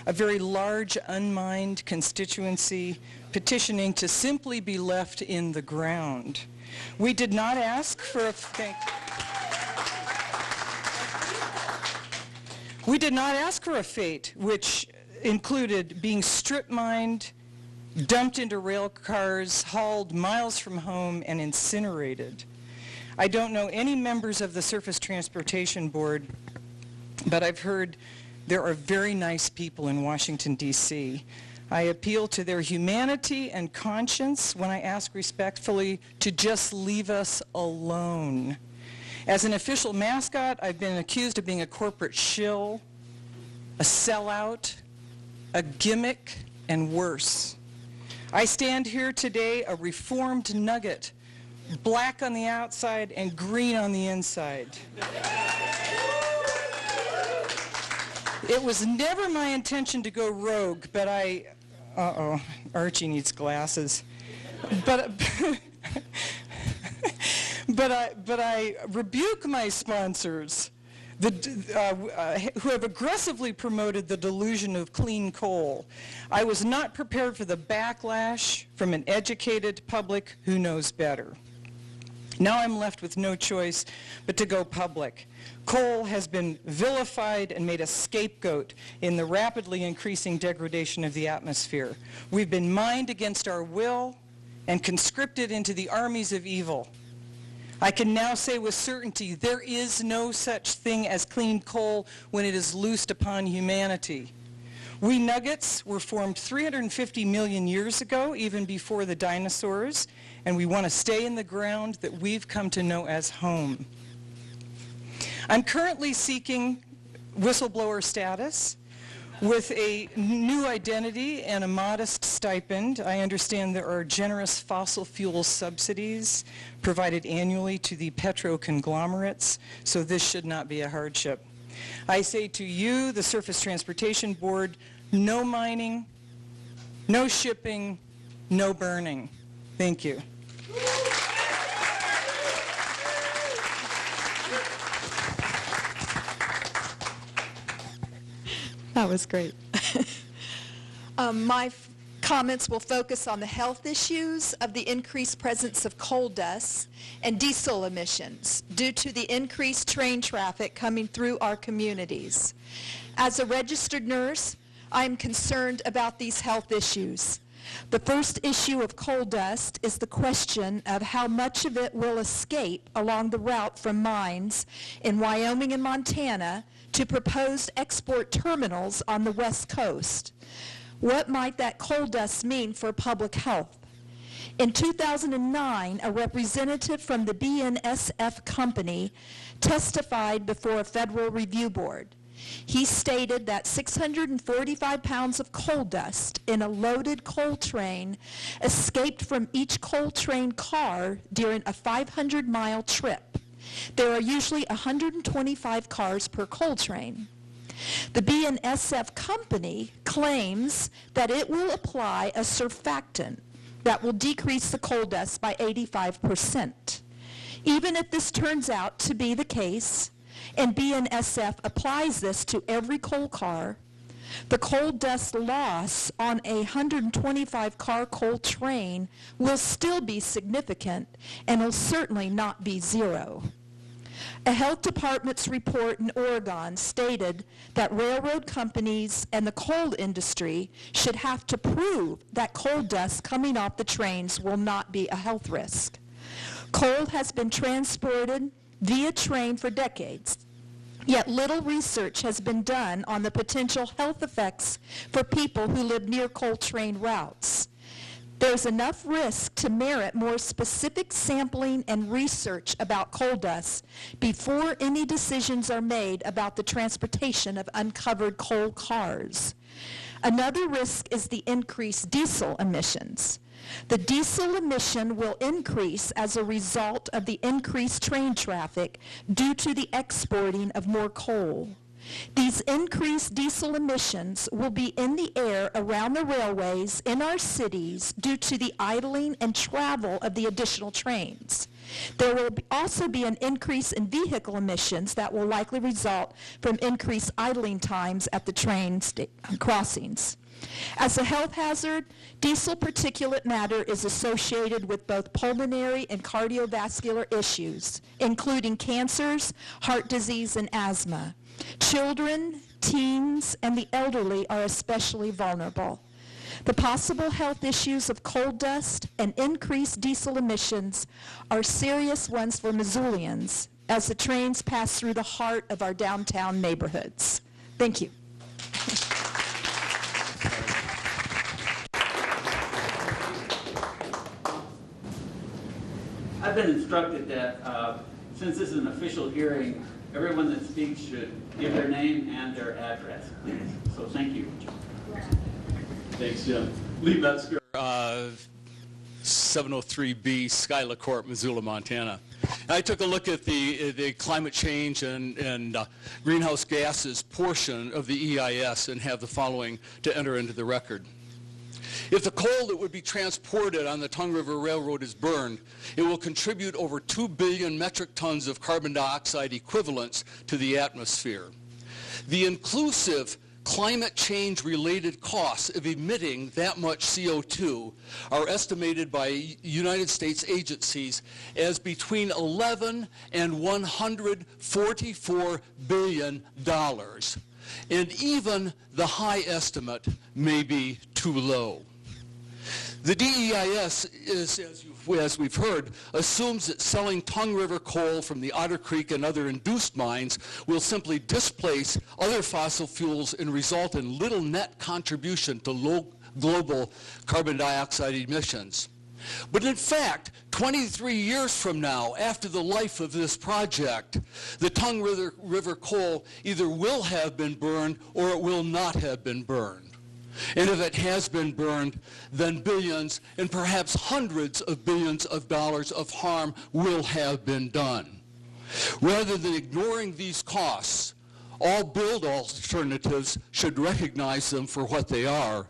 a very large unmined constituency petitioning to simply be left in the ground. We did not ask for a fate which included being strip mined, dumped into rail cars, hauled miles from home, and incinerated. I don't know any members of the Surface Transportation Board, but I've heard there are very nice people in Washington, D.C. I appeal to their humanity and conscience when I ask respectfully to just leave us alone. As an official mascot, I've been accused of being a corporate shill, a sellout, a gimmick, and worse. I stand here today a reformed nugget, black on the outside and green on the inside. It was never my intention to go rogue, but Archie needs glasses. But I rebuke my sponsors who have aggressively promoted the delusion of clean coal. I was not prepared for the backlash from an educated public who knows better. Now I'm left with no choice but to go public. Coal has been vilified and made a scapegoat in the rapidly increasing degradation of the atmosphere. We've been mined against our will and conscripted into the armies of evil. I can now say with certainty there is no such thing as clean coal when it is loosed upon humanity. We nuggets were formed 350 million years ago, even before the dinosaurs, and we want to stay in the ground that we've come to know as home. I'm currently seeking whistleblower status with a new identity and a modest stipend. I understand there are generous fossil fuel subsidies provided annually to the petro-conglomerates, so this should not be a hardship. I say to you, the Surface Transportation Board, no mining, no shipping, no burning. Thank you. That was great. My comments will focus on the health issues of the increased presence of coal dust and diesel emissions due to the increased train traffic coming through our communities. As a registered nurse, I'm concerned about these health issues. The first issue of coal dust is the question of how much of it will escape along the route from mines in Wyoming and Montana to proposed export terminals on the West Coast. What might that coal dust mean for public health? In 2009, a representative from the BNSF company testified before a federal review board. He stated that 645 pounds of coal dust in a loaded coal train escaped from each coal train car during a 500-mile trip. There are usually 125 cars per coal train. The BNSF company claims that it will apply a surfactant that will decrease the coal dust by 85%. Even if this turns out to be the case, and BNSF applies this to every coal car, the coal dust loss on a 125-car coal train will still be significant and will certainly not be zero. A health department's report in Oregon stated that railroad companies and the coal industry should have to prove that coal dust coming off the trains will not be a health risk. Coal has been transported via train for decades, yet little research has been done on the potential health effects for people who live near coal train routes. There's enough risk to merit more specific sampling and research about coal dust before any decisions are made about the transportation of uncovered coal cars. Another risk is the increased diesel emissions. The diesel emission will increase as a result of the increased train traffic due to the exporting of more coal. These increased diesel emissions will be in the air around the railways in our cities due to the idling and travel of the additional trains. There will also be an increase in vehicle emissions that will likely result from increased idling times at the train crossings. As a health hazard, diesel particulate matter is associated with both pulmonary and cardiovascular issues, including cancers, heart disease, and asthma. Children, teens, and the elderly are especially vulnerable. The possible health issues of coal dust and increased diesel emissions are serious ones for Missoulians as the trains pass through the heart of our downtown neighborhoods. Thank you. I've been instructed that since this is an official hearing, everyone that speaks should give their name and their address, please. So thank you. Thanks, Jim. Lee Metzger, 703B Skyla Court, Missoula, Montana. I took a look at the climate change and greenhouse gases portion of the EIS and have the following to enter into the record. If the coal that would be transported on the Tongue River Railroad is burned, it will contribute over 2 billion metric tons of carbon dioxide equivalents to the atmosphere. The inclusive climate change-related costs of emitting that much CO2 are estimated by United States agencies as between 11 and 144 billion dollars. And even the high estimate may be too low. The DEIS is, as we've heard, assumes that selling Tongue River coal from the Otter Creek and other induced mines will simply displace other fossil fuels and result in little net contribution to low global carbon dioxide emissions. But in fact, 23 years from now, after the life of this project, the Tongue River coal either will have been burned or it will not have been burned. And if it has been burned, then billions and perhaps hundreds of billions of dollars of harm will have been done. Rather than ignoring these costs, all build alternatives should recognize them for what they are,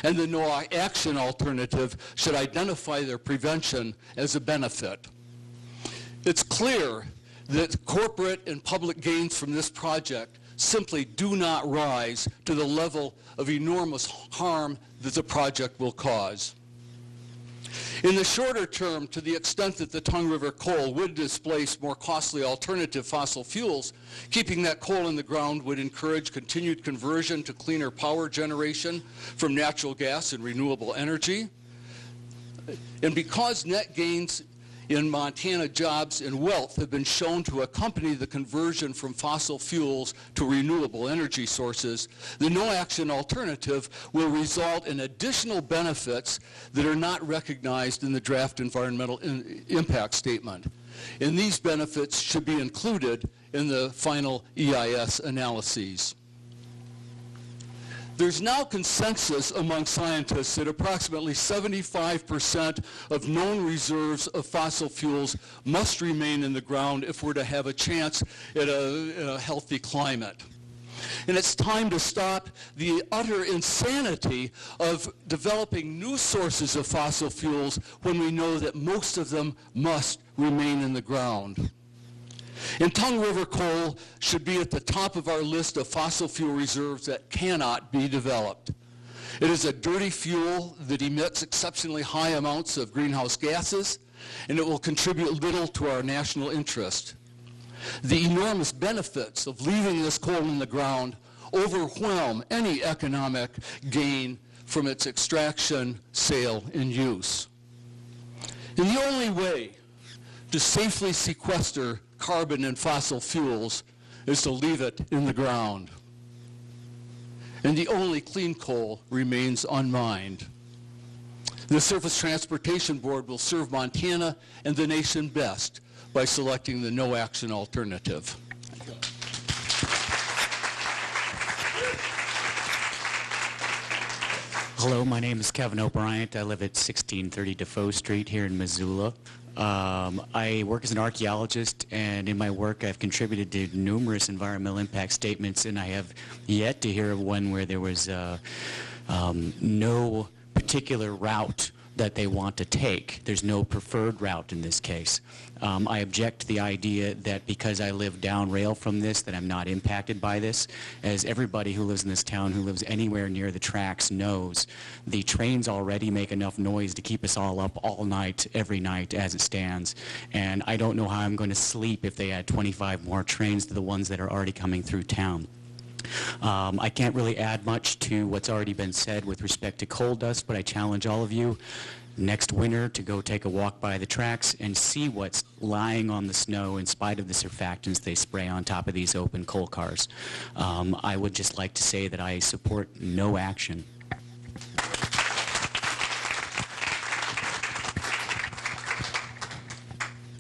and the no-action alternative should identify their prevention as a benefit. It's clear that corporate and public gains from this project simply do not rise to the level of enormous harm that the project will cause. In the shorter term, to the extent that the Tongue River coal would displace more costly alternative fossil fuels, keeping that coal in the ground would encourage continued conversion to cleaner power generation from natural gas and renewable energy. And because net gains in Montana, jobs and wealth have been shown to accompany the conversion from fossil fuels to renewable energy sources, the no-action alternative will result in additional benefits that are not recognized in the draft environmental impact statement. And these benefits should be included in the final EIS analyses. There's now consensus among scientists that approximately 75% of known reserves of fossil fuels must remain in the ground if we're to have a chance at a healthy climate. And it's time to stop the utter insanity of developing new sources of fossil fuels when we know that most of them must remain in the ground. And Tongue River coal should be at the top of our list of fossil fuel reserves that cannot be developed. It is a dirty fuel that emits exceptionally high amounts of greenhouse gases, and it will contribute little to our national interest. The enormous benefits of leaving this coal in the ground overwhelm any economic gain from its extraction, sale, and use. And the only way to safely sequester carbon and fossil fuels is to leave it in the ground. And the only clean coal remains unmined. The Surface Transportation Board will serve Montana and the nation best by selecting the no-action alternative. Hello, my name is Kevin O'Brien. I live at 1630 Defoe Street here in Missoula. I work as an archaeologist, and in my work I've contributed to numerous environmental impact statements, and I have yet to hear of one where there was no particular route that they want to take. There's no preferred route in this case. I object to the idea that because I live down rail from this, that I'm not impacted by this. As everybody who lives in this town, who lives anywhere near the tracks knows, the trains already make enough noise to keep us all up all night, every night as it stands. And I don't know how I'm going to sleep if they add 25 more trains to the ones that are already coming through town. I can't really add much to what's already been said with respect to coal dust, but I challenge all of you next winter to go take a walk by the tracks and see what's lying on the snow in spite of the surfactants they spray on top of these open coal cars. I would just like to say that I support no action.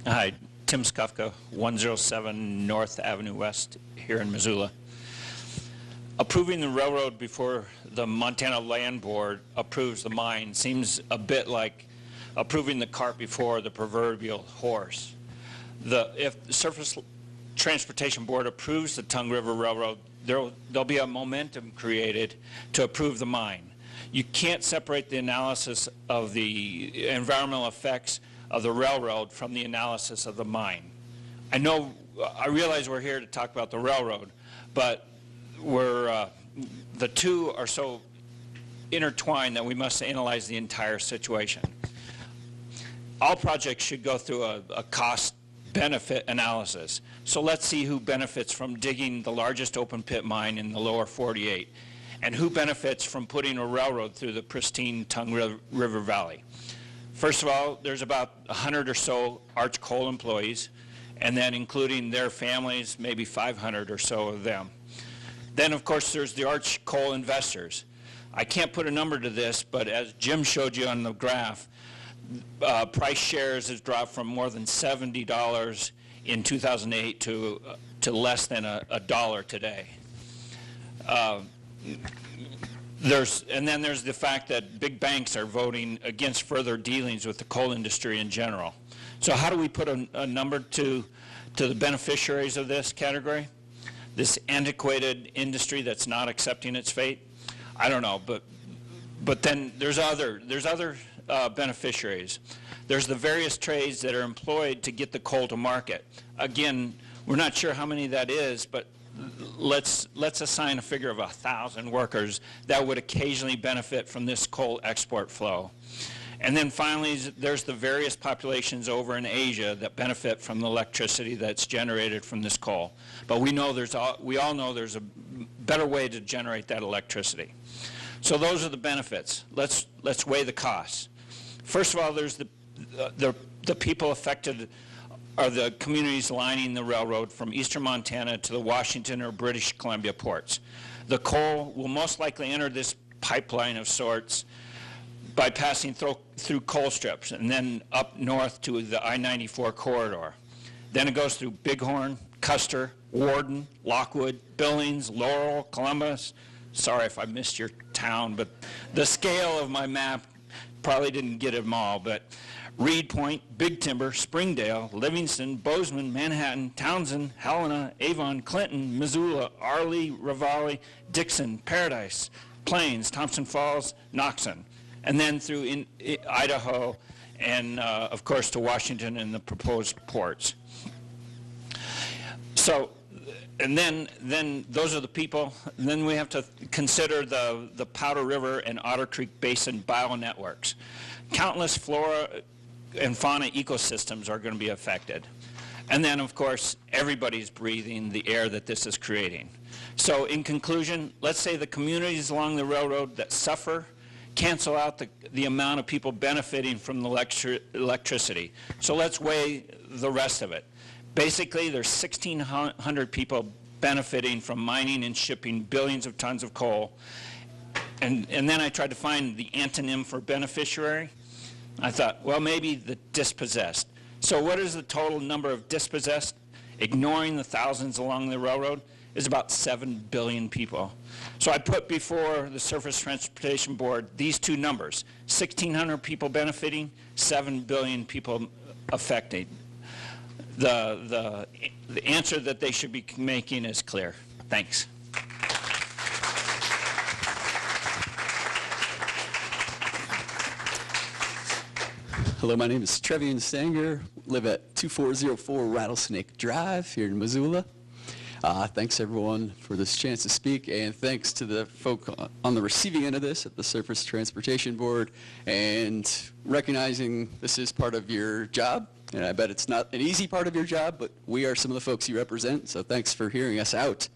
Hi, Tim Skufka, 107 North Avenue West here in Missoula. Approving the railroad before the Montana Land Board approves the mine seems a bit like approving the cart before the proverbial horse. If the Surface Transportation Board approves the Tongue River Railroad, there'll be a momentum created to approve the mine. You can't separate the analysis of the environmental effects of the railroad from the analysis of the mine. I realize we're here to talk about the railroad, but the two are so intertwined that we must analyze the entire situation. All projects should go through a cost-benefit analysis. So let's see who benefits from digging the largest open pit mine in the lower 48, and who benefits from putting a railroad through the pristine Tongue River Valley. First of all, there's about 100 or so Arch Coal employees, and then including their families, maybe 500 or so of them. Then, of course, there's the Arch Coal investors. I can't put a number to this, but as Jim showed you on the graph, price shares has dropped from more than $70 in 2008 to less than a dollar today. And then there's the fact that big banks are voting against further dealings with the coal industry in general. So how do we put a number to the beneficiaries of this category? This antiquated industry that's not accepting its fate? I don't know, but then there's other beneficiaries. There's the various trades that are employed to get the coal to market. Again, we're not sure how many that is, but let's assign a figure of 1,000 workers that would occasionally benefit from this coal export flow. And then finally, there's the various populations over in Asia that benefit from the electricity that's generated from this coal. But we all know there's a better way to generate that electricity. So those are the benefits. Let's weigh the costs. First of all, there's the the people affected are the communities lining the railroad from eastern Montana to the Washington or British Columbia ports. The coal will most likely enter this pipeline of sorts by passing through coal strips and then up north to the I-94 corridor. Then it goes through Bighorn, Custer, Warden, Lockwood, Billings, Laurel, Columbus. Sorry if I missed your town, but the scale of my map probably didn't get them all, but Reed Point, Big Timber, Springdale, Livingston, Bozeman, Manhattan, Townsend, Helena, Avon, Clinton, Missoula, Arley, Raleigh, Dixon, Paradise, Plains, Thompson Falls, Knoxon, and then through Idaho and, of course, to Washington and the proposed ports. So, and then those are the people. And then we have to consider the Powder River and Otter Creek Basin bionetworks. Countless flora and fauna ecosystems are going to be affected. And then, of course, everybody's breathing the air that this is creating. So in conclusion, let's say the communities along the railroad that suffer cancel out the amount of people benefiting from the electricity. So let's weigh the rest of it. Basically, there's 1,600 people benefiting from mining and shipping billions of tons of coal. And then I tried to find the antonym for beneficiary. I thought, well, maybe the dispossessed. So what is the total number of dispossessed, ignoring the thousands along the railroad, is about 7 billion people. So I put before the Surface Transportation Board these two numbers, 1,600 people benefiting, 7 billion people affected. The answer that they should be making is clear. Thanks. Hello, my name is Trevian Stanger, live at 2404 Rattlesnake Drive here in Missoula. Thanks everyone for this chance to speak, and thanks to the folk on the receiving end of this at the Surface Transportation Board, and recognizing this is part of your job, and I bet it's not an easy part of your job, but we are some of the folks you represent, so thanks for hearing us out.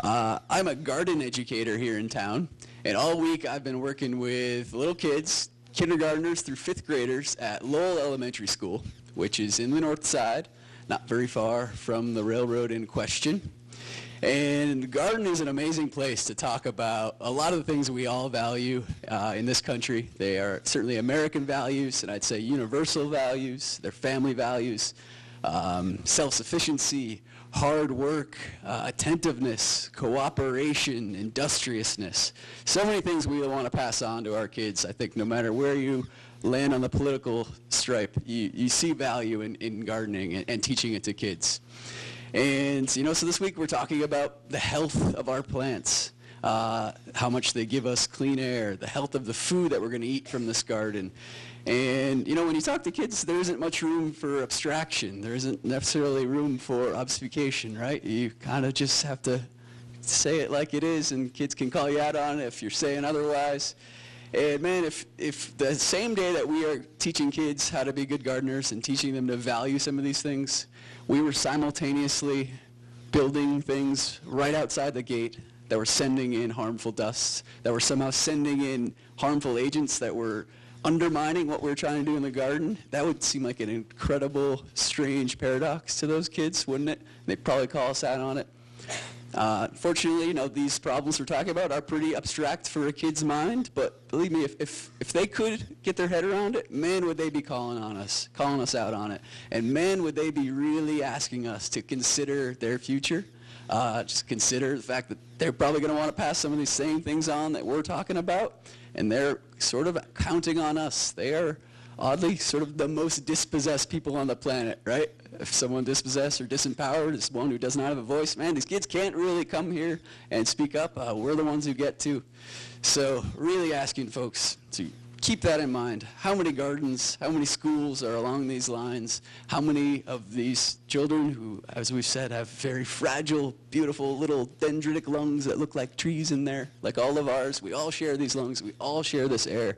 I'm a garden educator here in town, and all week I've been working with little kids, kindergartners through 5th graders at Lowell Elementary School, which is in the north side, not very far from the railroad in question. And the garden is an amazing place to talk about a lot of the things we all value in this country. They are certainly American values, and I'd say universal values. They're family values, self-sufficiency, hard work, attentiveness, cooperation, industriousness. So many things we want to pass on to our kids. I think no matter where you land on the political stripe, you see value in gardening and teaching it to kids. And, so this week we're talking about the health of our plants, how much they give us clean air, the health of the food that we're going to eat from this garden. And, when you talk to kids, there isn't much room for abstraction. There isn't necessarily room for obfuscation, right? You kind of just have to say it like it is, and kids can call you out on it if you're saying otherwise. And man, if the same day that we are teaching kids how to be good gardeners and teaching them to value some of these things, we were simultaneously building things right outside the gate that were sending in harmful dusts, that were somehow sending in harmful agents that were undermining what we're trying to do in the garden, that would seem like an incredible, strange paradox to those kids, wouldn't it? They'd probably call us out on it. Fortunately, these problems we're talking about are pretty abstract for a kid's mind, but believe me, if they could get their head around it, man, would they be calling us out on it. And man, would they be really asking us to consider their future, just consider the fact that they're probably going to want to pass some of these same things on that we're talking about, and they're sort of counting on us. They are oddly sort of the most dispossessed people on the planet, right? If someone dispossessed or disempowered is one who does not have a voice, man, these kids can't really come here and speak up. We're the ones who get to. So really asking folks to keep that in mind. How many gardens, how many schools are along these lines? How many of these children who, as we've said, have very fragile, beautiful little dendritic lungs that look like trees in there, like all of ours. We all share these lungs. We all share this air.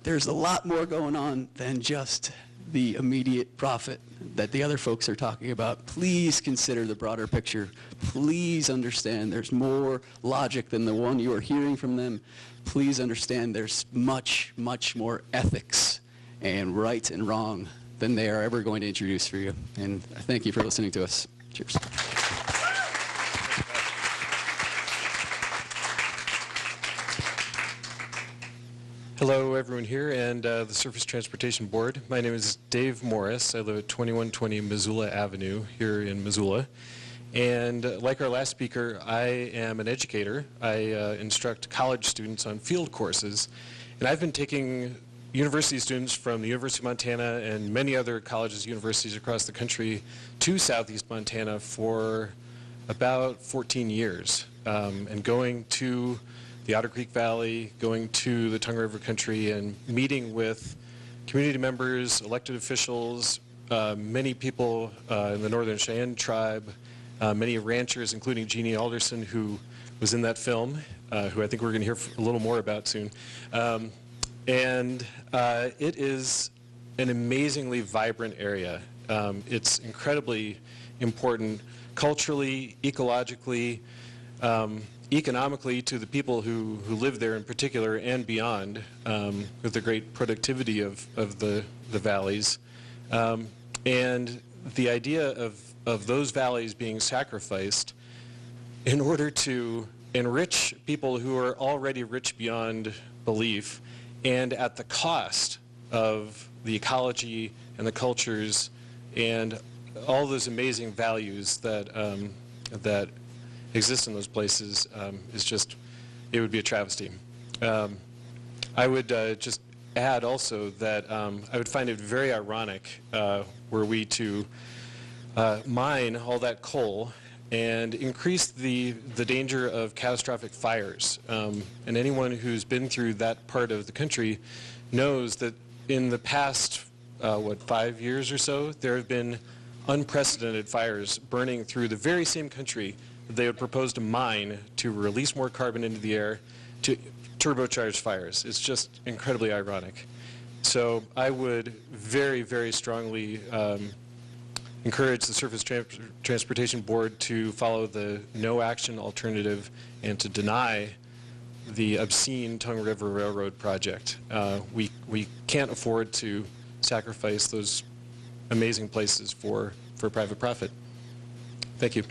There's a lot more going on than just the immediate profit that the other folks are talking about. Please consider the broader picture. Please understand there's more logic than the one you are hearing from them. Please understand there's much, much more ethics and right and wrong than they are ever going to introduce for you. And I thank you for listening to us. Cheers. Hello, everyone here and the Surface Transportation Board. My name is Dave Morris. I live at 2120 Missoula Avenue here in Missoula. And like our last speaker, I am an educator. I instruct college students on field courses. And I've been taking university students from the University of Montana and many other colleges, universities across the country to Southeast Montana for about 14 years. And going to the Otter Creek Valley, going to the Tongue River Country and meeting with community members, elected officials, many people in the Northern Cheyenne tribe, many ranchers, including Jeannie Alderson, who was in that film, who I think we're going to hear a little more about soon. And it is an amazingly vibrant area. It's incredibly important culturally, ecologically, economically to the people who live there in particular and beyond, with the great productivity of the valleys. And the idea of those valleys being sacrificed in order to enrich people who are already rich beyond belief and at the cost of the ecology and the cultures and all those amazing values that that exist in those places is just, it would be a travesty. I would just add also that I would find it very ironic were we to mine all that coal and increase the danger of catastrophic fires. And anyone who's been through that part of the country knows that in the past, 5 years or so, there have been unprecedented fires burning through the very same country that they would propose to mine to release more carbon into the air to turbocharge fires. It's just incredibly ironic. So I would very, very strongly encourage the Surface Transportation Board to follow the no action alternative and to deny the obscene Tongue River Railroad project. We can't afford to sacrifice those amazing places for private profit. Thank you.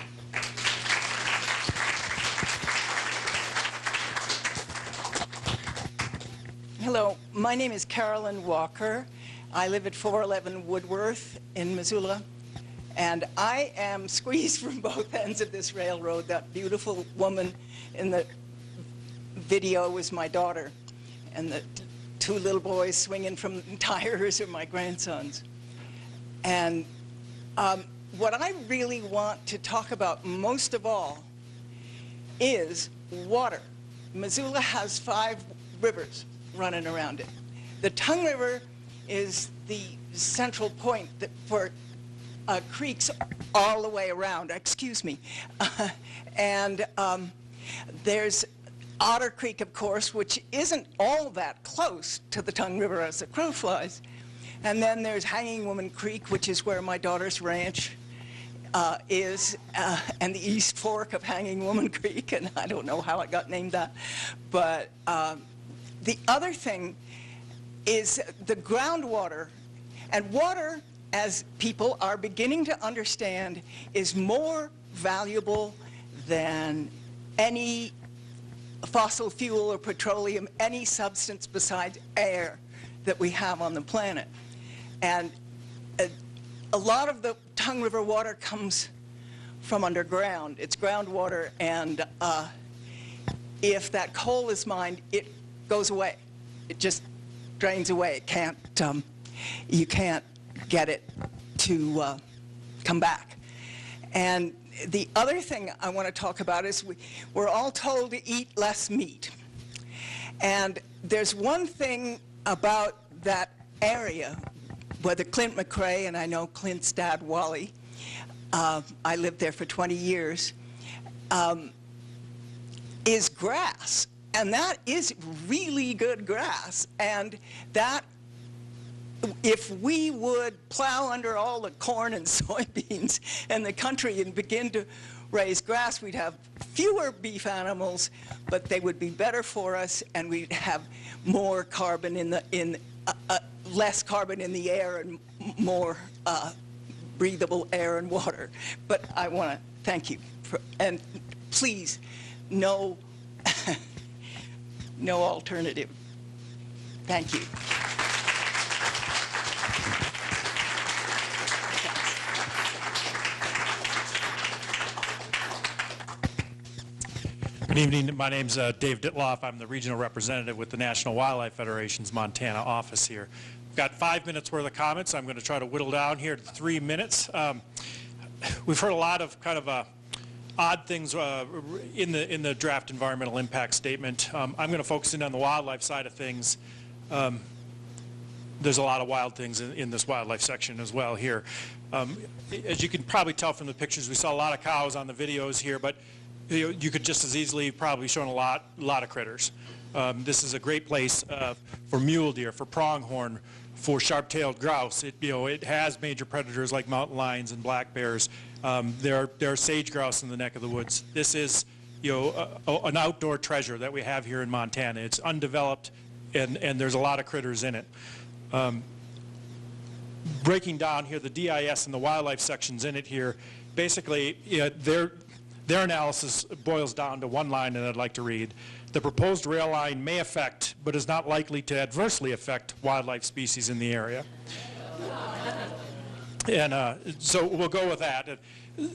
Hello, my name is Carolyn Walker. I live at 411 Woodworth in Missoula, and I am squeezed from both ends of this railroad. That beautiful woman in the video was my daughter, and the two little boys swinging from tires are my grandsons. And what I really want to talk about most of all is water. Missoula has 5 rivers running around it. The Tongue River is the central point for creeks all the way around, excuse me. And there's Otter Creek, of course, which isn't all that close to the Tongue River as the crow flies. And then there's Hanging Woman Creek, which is where my daughter's ranch is, and the East Fork of Hanging Woman Creek, and I don't know how it got named that. But the other thing is the groundwater, and water, as people are beginning to understand, is more valuable than any fossil fuel or petroleum, any substance besides air that we have on the planet. And a lot of the Tongue River water comes from underground. It's groundwater, and if that coal is mined, it goes away. It just drains away. It can't, you can't get it to come back. And the other thing I want to talk about is we're all told to eat less meat. And there's one thing about that area, whether Clint McCrae, and I know Clint's dad, Wally, I lived there for 20 years, is grass. And that is really good grass. And that, if we would plow under all the corn and soybeans in the country and begin to raise grass, we'd have fewer beef animals, but they would be better for us, and we'd have more carbon in less carbon in the air and more breathable air and water. But I want to thank you. And please, no, no alternative. Thank you. Good evening. My name's Dave Ditloff. I'm the regional representative with the National Wildlife Federation's Montana office here. We've got 5 minutes worth of comments. I'm going to try to whittle down here to 3 minutes. We've heard a lot of kind of odd things in the draft environmental impact statement. I'm going to focus in on the wildlife side of things. There's a lot of wild things in this wildlife section as well here. As you can probably tell from the pictures, we saw a lot of cows on the videos here, but you could just as easily probably shown a lot of critters. This is a great place for mule deer, for pronghorn, for sharp-tailed grouse. It has major predators like mountain lions and black bears. There are sage grouse in the neck of the woods. This is an outdoor treasure that we have here in Montana. It's undeveloped, and there's a lot of critters in it. Breaking down here the DIS and the wildlife sections in it here, basically their analysis boils down to one line that I'd like to read. The proposed rail line may affect, but is not likely to adversely affect wildlife species in the area. And so we'll go with that.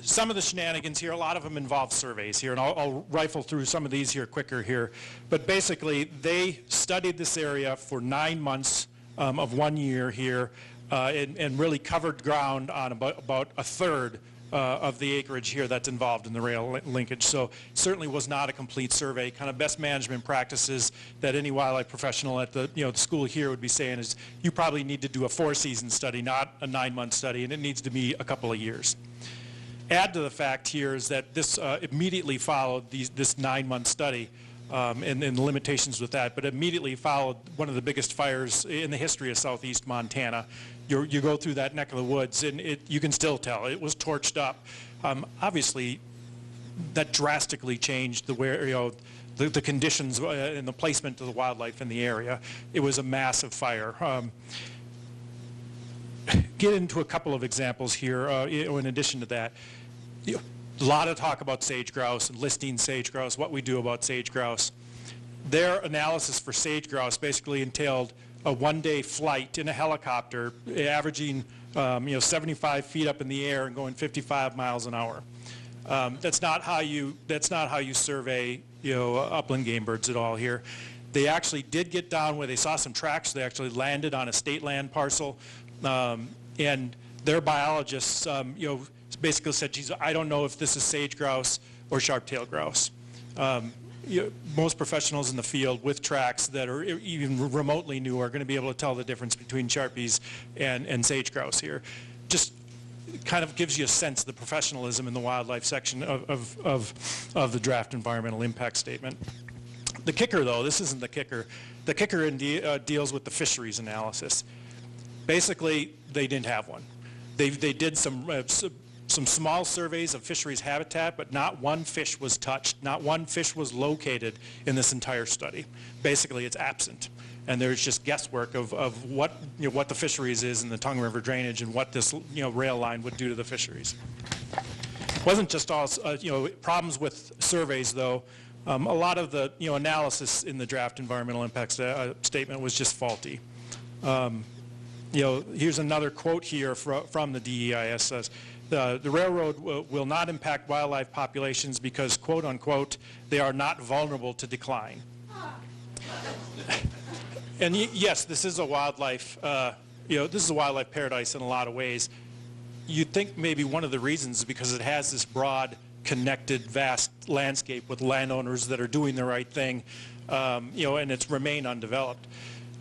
Some of the shenanigans here, a lot of them involve surveys here, and I'll rifle through some of these here quicker here. But basically, they studied this area for 9 months of 1 year here, and really covered ground on about a third of the acreage here that's involved in the rail linkage. So certainly was not a complete survey. Kind of best management practices that any wildlife professional at the school here would be saying is you probably need to do a 4-season study, not a 9-month study, and it needs to be a couple of years. Add to the fact here is that this immediately followed this 9-month study and the limitations with that, but immediately followed one of the biggest fires in the history of southeast Montana. You go through that neck of the woods, and you can still tell it was torched up. Obviously, that drastically changed the conditions and the placement of the wildlife in the area. It was a massive fire. Get into a couple of examples here. In addition to that, a lot of talk about sage grouse and listing sage grouse, what we do about sage grouse. Their analysis for sage grouse basically entailed a 1-day flight in a helicopter, averaging 75 feet up in the air and going 55 miles an hour. That's not how you survey upland game birds at all here. They actually did get down where they saw some tracks. They actually landed on a state land parcel, and their biologists basically said, geez, I don't know if this is sage grouse or sharp-tailed grouse. Most professionals in the field with tracks that are even remotely new are going to be able to tell the difference between sharpies and sage grouse here. Just kind of gives you a sense of the professionalism in the wildlife section of the draft environmental impact statement. The kicker, though, this isn't the kicker. The kicker deals with the fisheries analysis. Basically, they didn't have one. They did some small surveys of fisheries habitat, but not one fish was touched, not one fish was located in this entire study. Basically, it's absent. And there's just guesswork of what the fisheries is in the Tongue River drainage and what this rail line would do to the fisheries. It wasn't just all problems with surveys, though. A lot of the analysis in the draft environmental impact statement was just faulty. Here's another quote here from the DEIS says, the railroad will not impact wildlife populations because, quote unquote, they are not vulnerable to decline. And yes, this is a wildlife, this is a wildlife paradise in a lot of ways. You'd think maybe one of the reasons is because it has this broad, connected, vast landscape with landowners that are doing the right thing, and it's remained undeveloped.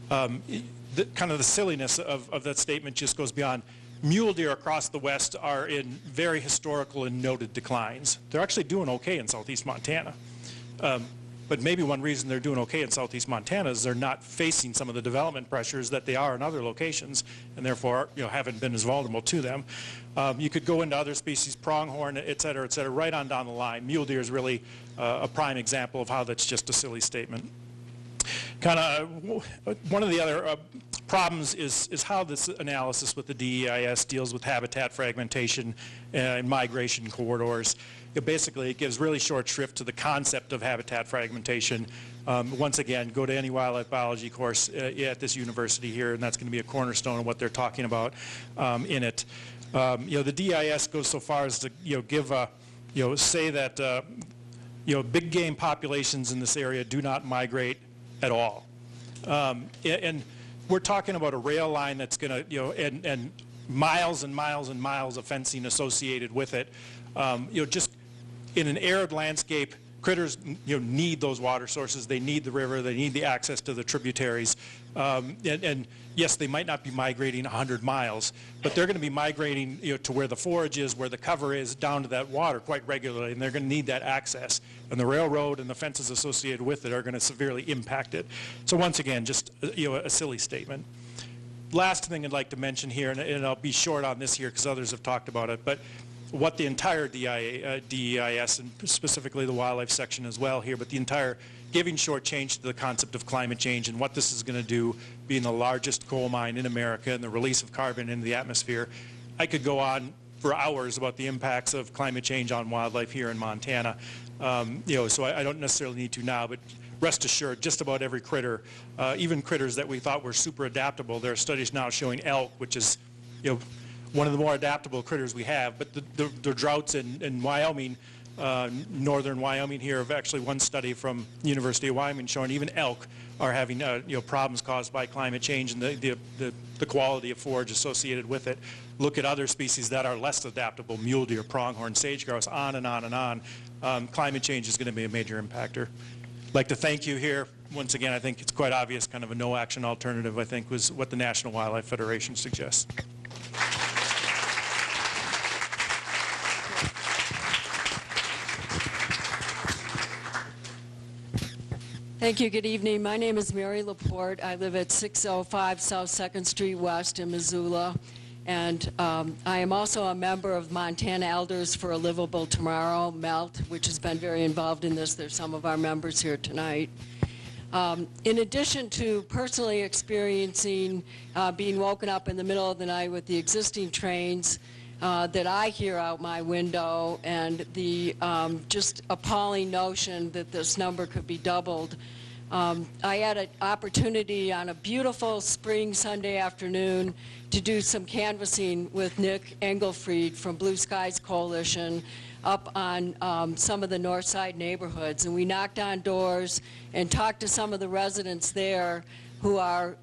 Kind of the silliness of that statement just goes beyond. Mule deer across the West are in very historical and noted declines. They're actually doing okay in southeast Montana. But maybe one reason they're doing okay in southeast Montana is they're not facing some of the development pressures that they are in other locations, and therefore haven't been as vulnerable to them. You could go into other species, pronghorn, et cetera, right on down the line. Mule deer is really a prime example of how that's just a silly statement. Kind of one of the other problems is how this analysis with the DEIS deals with habitat fragmentation and migration corridors. Basically, it gives really short shrift to the concept of habitat fragmentation. Once again, go to any wildlife biology course at this university here, and that's going to be a cornerstone of what they're talking about in it. The DEIS goes so far as to give a, say that big game populations in this area do not migrate at all. And we're talking about a rail line that's going to, and miles and miles and miles of fencing associated with it. Just in an arid landscape, critters need those water sources. They need the river. They need the access to the tributaries. And yes, they might not be migrating 100 miles, but they're going to be migrating to where the forage is, where the cover is, down to that water quite regularly, and they're going to need that access. And the railroad and the fences associated with it are going to severely impact it. So once again, just a silly statement. Last thing I'd like to mention here, and I'll be short on this here because others have talked about it, but what the entire DEIS, and specifically the wildlife section as well here, but the entire giving short change to the concept of climate change and what this is going to do, being the largest coal mine in America and the release of carbon into the atmosphere. I could go on for hours about the impacts of climate change on wildlife here in Montana. So I don't necessarily need to now, but rest assured, just about every critter, even critters that we thought were super adaptable, there are studies now showing elk, which is, one of the more adaptable critters we have, but the droughts in Wyoming, northern Wyoming here, have actually one study from the University of Wyoming showing even elk are having problems caused by climate change and the quality of forage associated with it. Look at other species that are less adaptable, mule deer, pronghorn, sage-grouse, on and on and on. Climate change is going to be a major impactor. I'd like to thank you here. Once again, I think it's quite obvious, kind of a no-action alternative, I think, was what the National Wildlife Federation suggests. Thank you. Good evening. My name is Mary Laporte. I live at 605 South 2nd Street West in Missoula. And I am also a member of Montana Elders for a Livable Tomorrow, MELT, which has been very involved in this. There's some of our members here tonight. In addition to personally experiencing being woken up in the middle of the night with the existing trains that I hear out my window and the just appalling notion that this number could be doubled, I had an opportunity on a beautiful spring Sunday afternoon to do some canvassing with Nick Engelfried from Blue Skies Coalition up on some of the north side neighborhoods. And we knocked on doors and talked to some of the residents there who are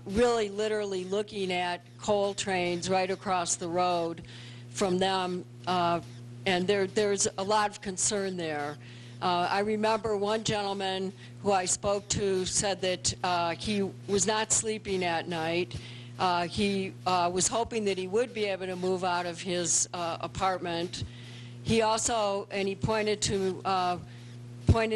really literally looking at coal trains right across the road from them. And there's a lot of concern there. I remember one gentleman who I spoke to said that he was not sleeping at night. He was hoping that he would be able to move out of his apartment. He also, and he pointed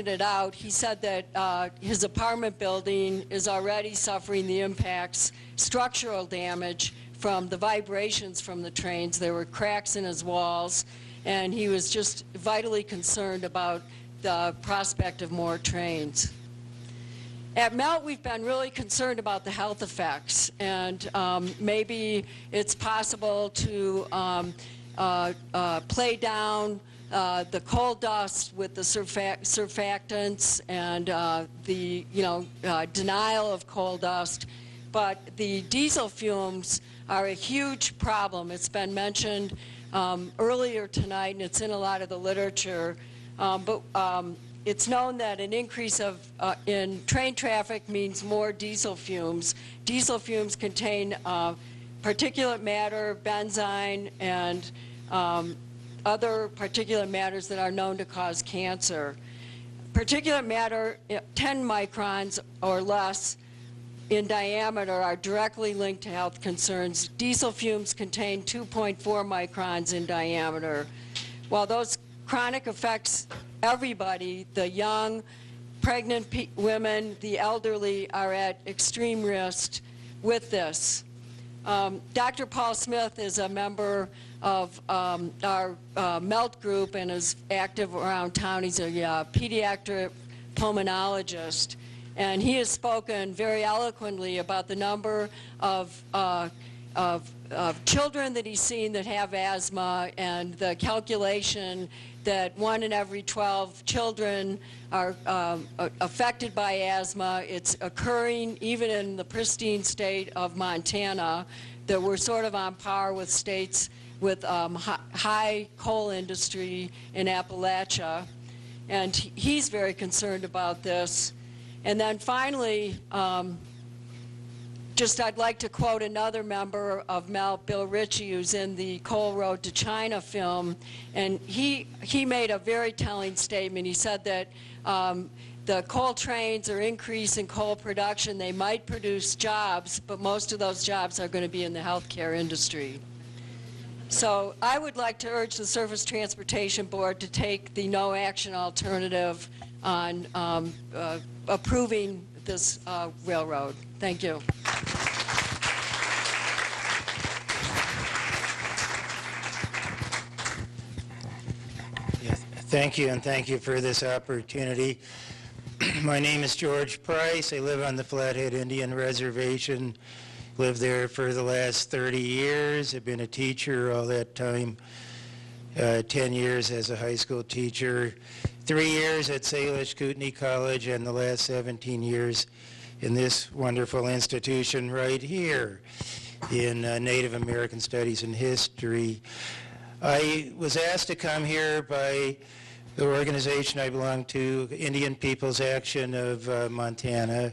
it out, he said that his apartment building is already suffering the impacts, structural damage from the vibrations from the trains. There were cracks in his walls, and he was just vitally concerned about the prospect of more trains. At MELT, we've been really concerned about the health effects, and maybe it's possible to play down the coal dust with the surfactants and the denial of coal dust, but the diesel fumes are a huge problem. It's been mentioned earlier tonight, and it's in a lot of the literature. But it's known that an increase in train traffic means more diesel fumes. Diesel fumes contain particulate matter, benzene, and other particulate matters that are known to cause cancer. Particulate matter, 10 microns or less in diameter, are directly linked to health concerns. Diesel fumes contain 2.4 microns in diameter. While those chronic affects everybody, the young, pregnant women, the elderly are at extreme risk with this. Dr. Paul Smith is a member of our MELT group and is active around town. He's a pediatric pulmonologist. and he has spoken very eloquently about the number of children that he's seen that have asthma, and the calculation that 1 in every 12 children are affected by asthma. It's occurring even in the pristine state of Montana, that we're sort of on par with states with high coal industry in Appalachia. And he's very concerned about this. And then finally, I'd like to quote another member of Bill Ritchie, who's in the Coal Road to China film, and he made a very telling statement. He said that the coal trains are increasing coal production. They might produce jobs, but most of those jobs are going to be in the healthcare industry. So I would like to urge the Surface Transportation Board to take the no action alternative on approving this railroad. Thank you. Yes, thank you, and thank you for this opportunity. My name is George Price. I live on the Flathead Indian Reservation. Lived there for the last 30 years. I've been a teacher all that time, 10 years as a high school teacher, 3 years at Salish Kootenai College, and the last 17 years in this wonderful institution right here in Native American Studies and History. I was asked to come here by the organization I belong to, Indian Peoples Action of Montana.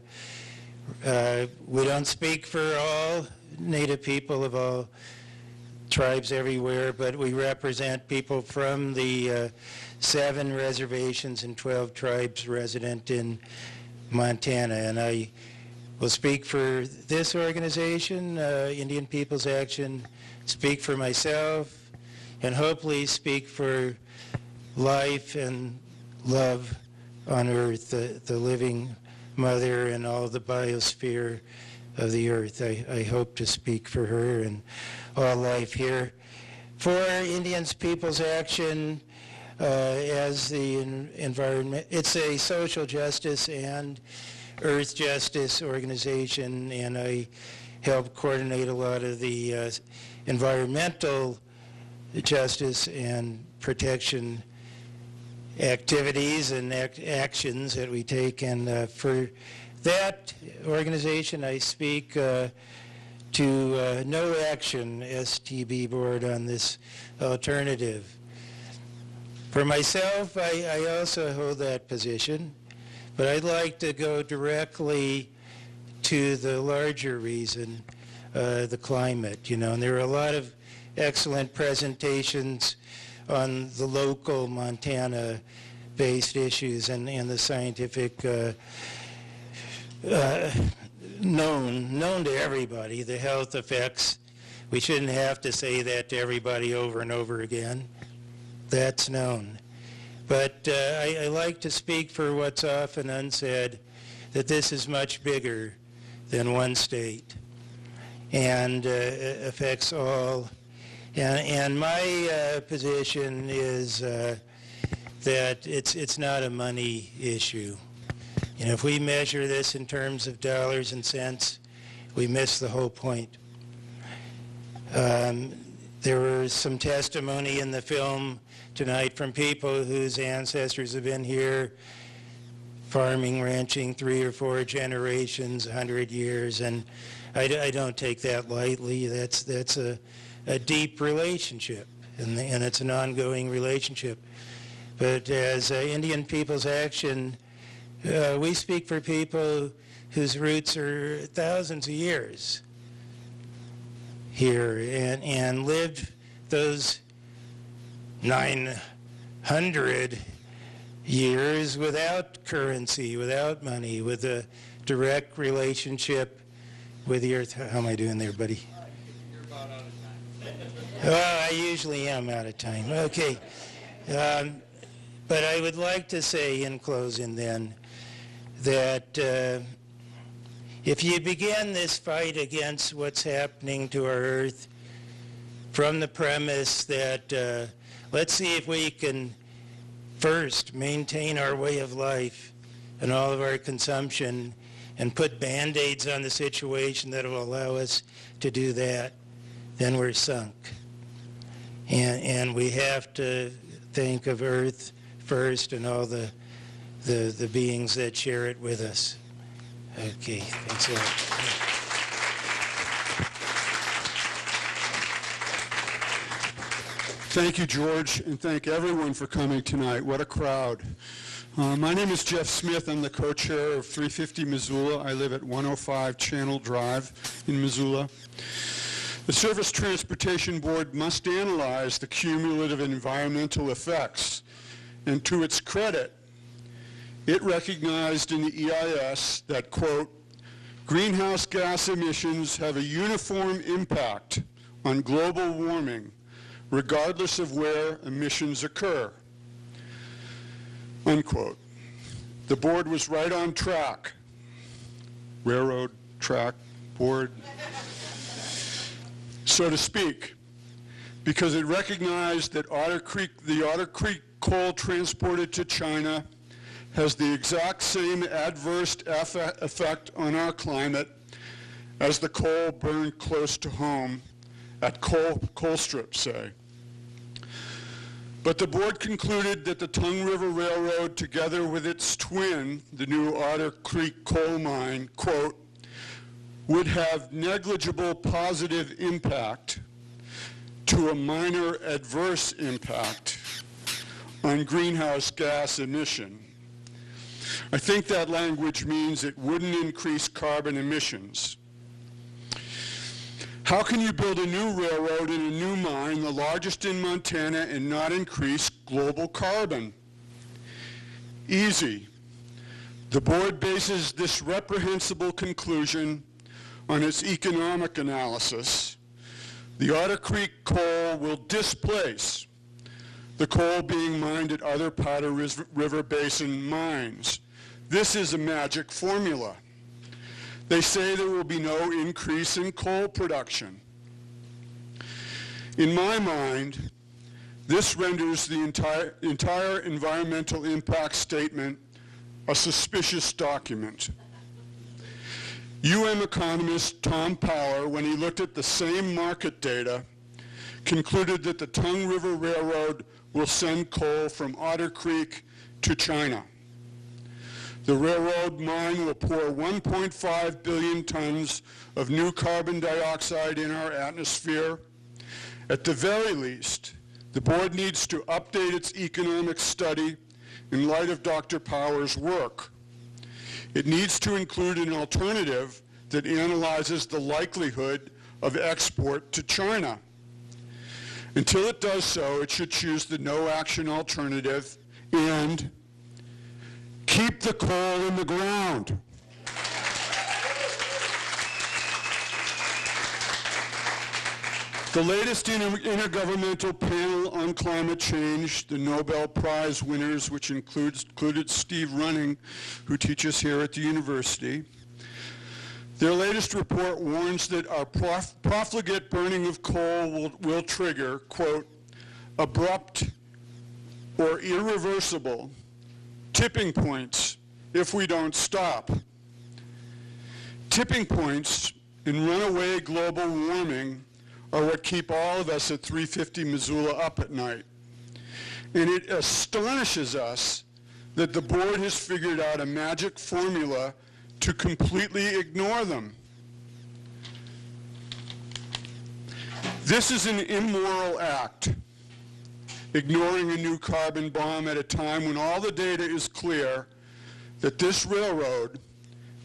We don't speak for all Native people of all tribes everywhere, but we represent people from the 7 reservations and 12 tribes resident in Montana. And I will speak for this organization, Indian Peoples Action, speak for myself, and hopefully speak for life and love on Earth, the living Mother and all the biosphere of the Earth. I hope to speak for her and all life here. For Indians Peoples Action, as the environment, it's a social justice and earth justice organization, and I help coordinate a lot of the environmental justice and protection activities and actions that we take. And for that organization, I speak to No Action STB board on this alternative. For myself, I also hold that position, but I'd like to go directly to the larger reason, the climate, and there are a lot of excellent presentations on the local Montana-based issues and the scientific known to everybody, the health effects. We shouldn't have to say that to everybody over and over again. That's known. But I like to speak for what's often unsaid, that this is much bigger than one state and affects all. And my position is that it's not a money issue. If we measure this in terms of dollars and cents, we miss the whole point. There was some testimony in the film tonight from people whose ancestors have been here farming, ranching 3 or 4 generations, 100 years, and I don't take that lightly. That's a deep relationship, and it's an ongoing relationship. But as Indian Peoples Action, we speak for people whose roots are thousands of years here and lived those 900 years without currency, without money, with a direct relationship with the earth. How am I doing there, buddy? You're about out of time. Well, I usually am out of time. Okay. But I would like to say in closing then that if you begin this fight against what's happening to our earth from the premise that let's see if we can first maintain our way of life and all of our consumption and put Band-Aids on the situation that will allow us to do that, then we're sunk. And we have to think of Earth first and all the beings that share it with us. Okay, thanks a lot. Thank you, George, and thank everyone for coming tonight. What a crowd. My name is Jeff Smith. I'm the co-chair of 350 Missoula. I live at 105 Channel Drive in Missoula. The Surface Transportation Board must analyze the cumulative environmental effects, and to its credit, it recognized in the EIS that, quote, greenhouse gas emissions have a uniform impact on global warming, regardless of where emissions occur, unquote. The board was right on track. Railroad track board, so to speak, because it recognized that the Otter Creek coal transported to China has the exact same adverse effect on our climate as the coal burned close to home at coal strips, say. But the board concluded that the Tongue River Railroad, together with its twin, the new Otter Creek coal mine, quote, would have negligible positive impact to a minor adverse impact on greenhouse gas emission. I think that language means it wouldn't increase carbon emissions. How can you build a new railroad in a new mine, the largest in Montana, and not increase global carbon? Easy. The board bases this reprehensible conclusion on its economic analysis. The Otter Creek coal will displace the coal being mined at other Powder River Basin mines. This is a magic formula. They say there will be no increase in coal production. In my mind, this renders the entire environmental impact statement a suspicious document. economist Tom Power, when he looked at the same market data, concluded that the Tongue River Railroad will send coal from Otter Creek to China. The railroad mine will pour 1.5 billion tons of new carbon dioxide in our atmosphere. At the very least, the board needs to update its economic study in light of Dr. Power's work. It needs to include an alternative that analyzes the likelihood of export to China. Until it does so, it should choose the no-action alternative and keep the coal in the ground. The latest intergovernmental panel on climate change, the Nobel Prize winners, which included Steve Running, who teaches here at the university, their latest report warns that our profligate burning of coal will trigger, quote, abrupt or irreversible tipping points if we don't stop. Tipping points in runaway global warming are what keep all of us at 350 Missoula up at night. And it astonishes us that the board has figured out a magic formula to completely ignore them. This is an immoral act, ignoring a new carbon bomb at a time when all the data is clear that this railroad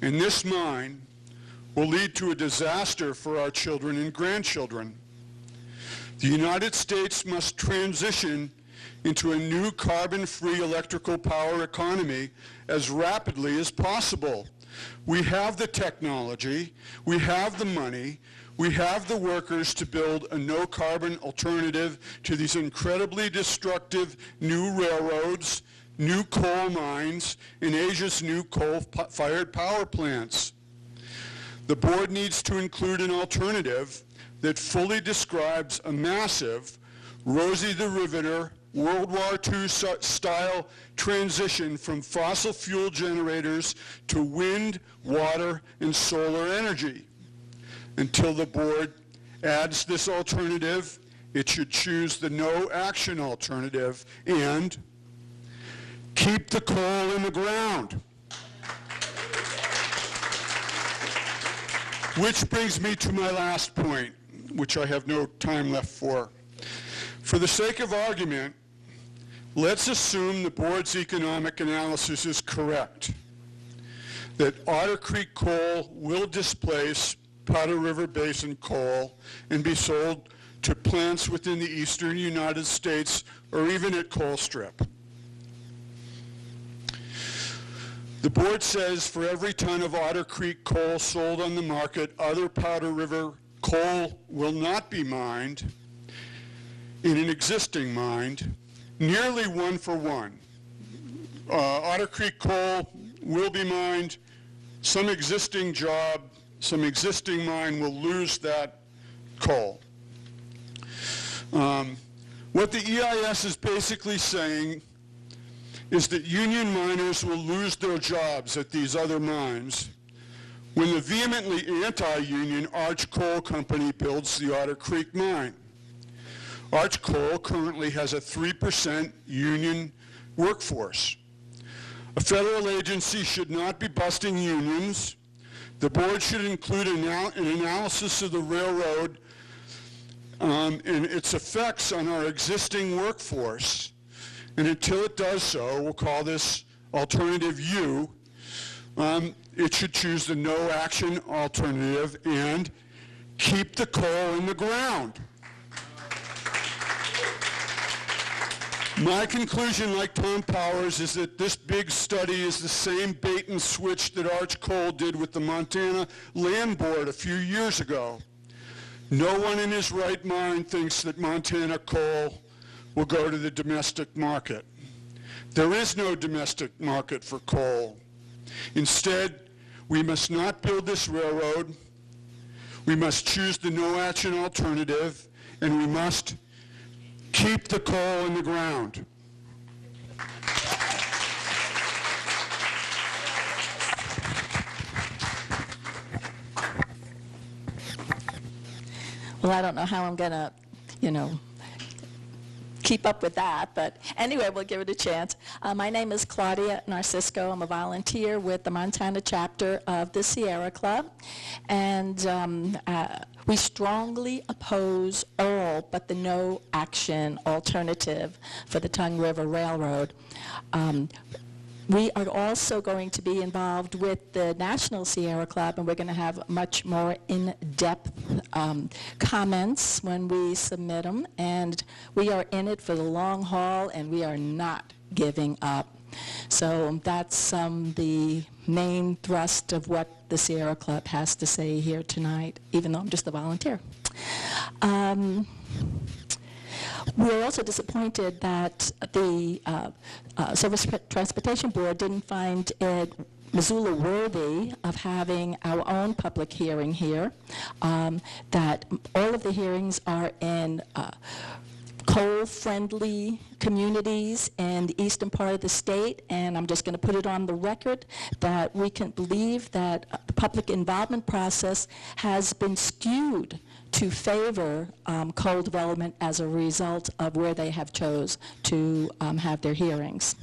and this mine will lead to a disaster for our children and grandchildren. The United States must transition into a new carbon-free electrical power economy as rapidly as possible. We have the technology, we have the money, we have the workers to build a no-carbon alternative to these incredibly destructive new railroads, new coal mines, and Asia's new coal-fired power plants. The board needs to include an alternative that fully describes a massive, Rosie the Riveter World War II style transition from fossil fuel generators to wind, water, and solar energy. Until the board adds this alternative, it should choose the no action alternative and keep the coal in the ground. Which brings me to my last point, which I have no time left for. For the sake of argument, let's assume the board's economic analysis is correct, that Otter Creek coal will displace Powder River Basin coal and be sold to plants within the eastern United States or even at Colstrip. The board says for every ton of Otter Creek coal sold on the market, other Powder River coal will not be mined in an existing mine, nearly 1 for 1. Otter Creek coal will be mined, some existing job, some existing mine will lose that coal. What the EIS is basically saying is that union miners will lose their jobs at these other mines when the vehemently anti-union Arch Coal Company builds the Otter Creek mine. Arch Coal currently has a 3% union workforce. A federal agency should not be busting unions. The board should include an analysis of the railroad and its effects on our existing workforce. And until it does so, we'll call this alternative U, it should choose the no action alternative and keep the coal in the ground. My conclusion, like Tom Powers, is that this big study is the same bait and switch that Arch Coal did with the Montana Land Board a few years ago. No one in his right mind thinks that Montana coal will go to the domestic market. There is no domestic market for coal. Instead, we must not build this railroad. We must choose the no-action alternative, and we must keep the coal in the ground. Well, I don't know how I'm going to, keep up with that, but anyway, we'll give it a chance. My name is Claudia Narcisco. I'm a volunteer with the Montana chapter of the Sierra Club, and we strongly oppose all but the no action alternative for the Tongue River Railroad. We are also going to be involved with the National Sierra Club, and we're going to have much more in-depth comments when we submit them. And we are in it for the long haul, and we are not giving up. So that's the main thrust of what the Sierra Club has to say here tonight, even though I'm just a volunteer. We're also disappointed that the Surface Transportation Board didn't find it Missoula worthy of having our own public hearing here, that all of the hearings are in coal-friendly communities in the eastern part of the state, and I'm just going to put it on the record that we can believe that the public involvement process has been skewed to favor coal development as a result of where they have chose to have their hearings.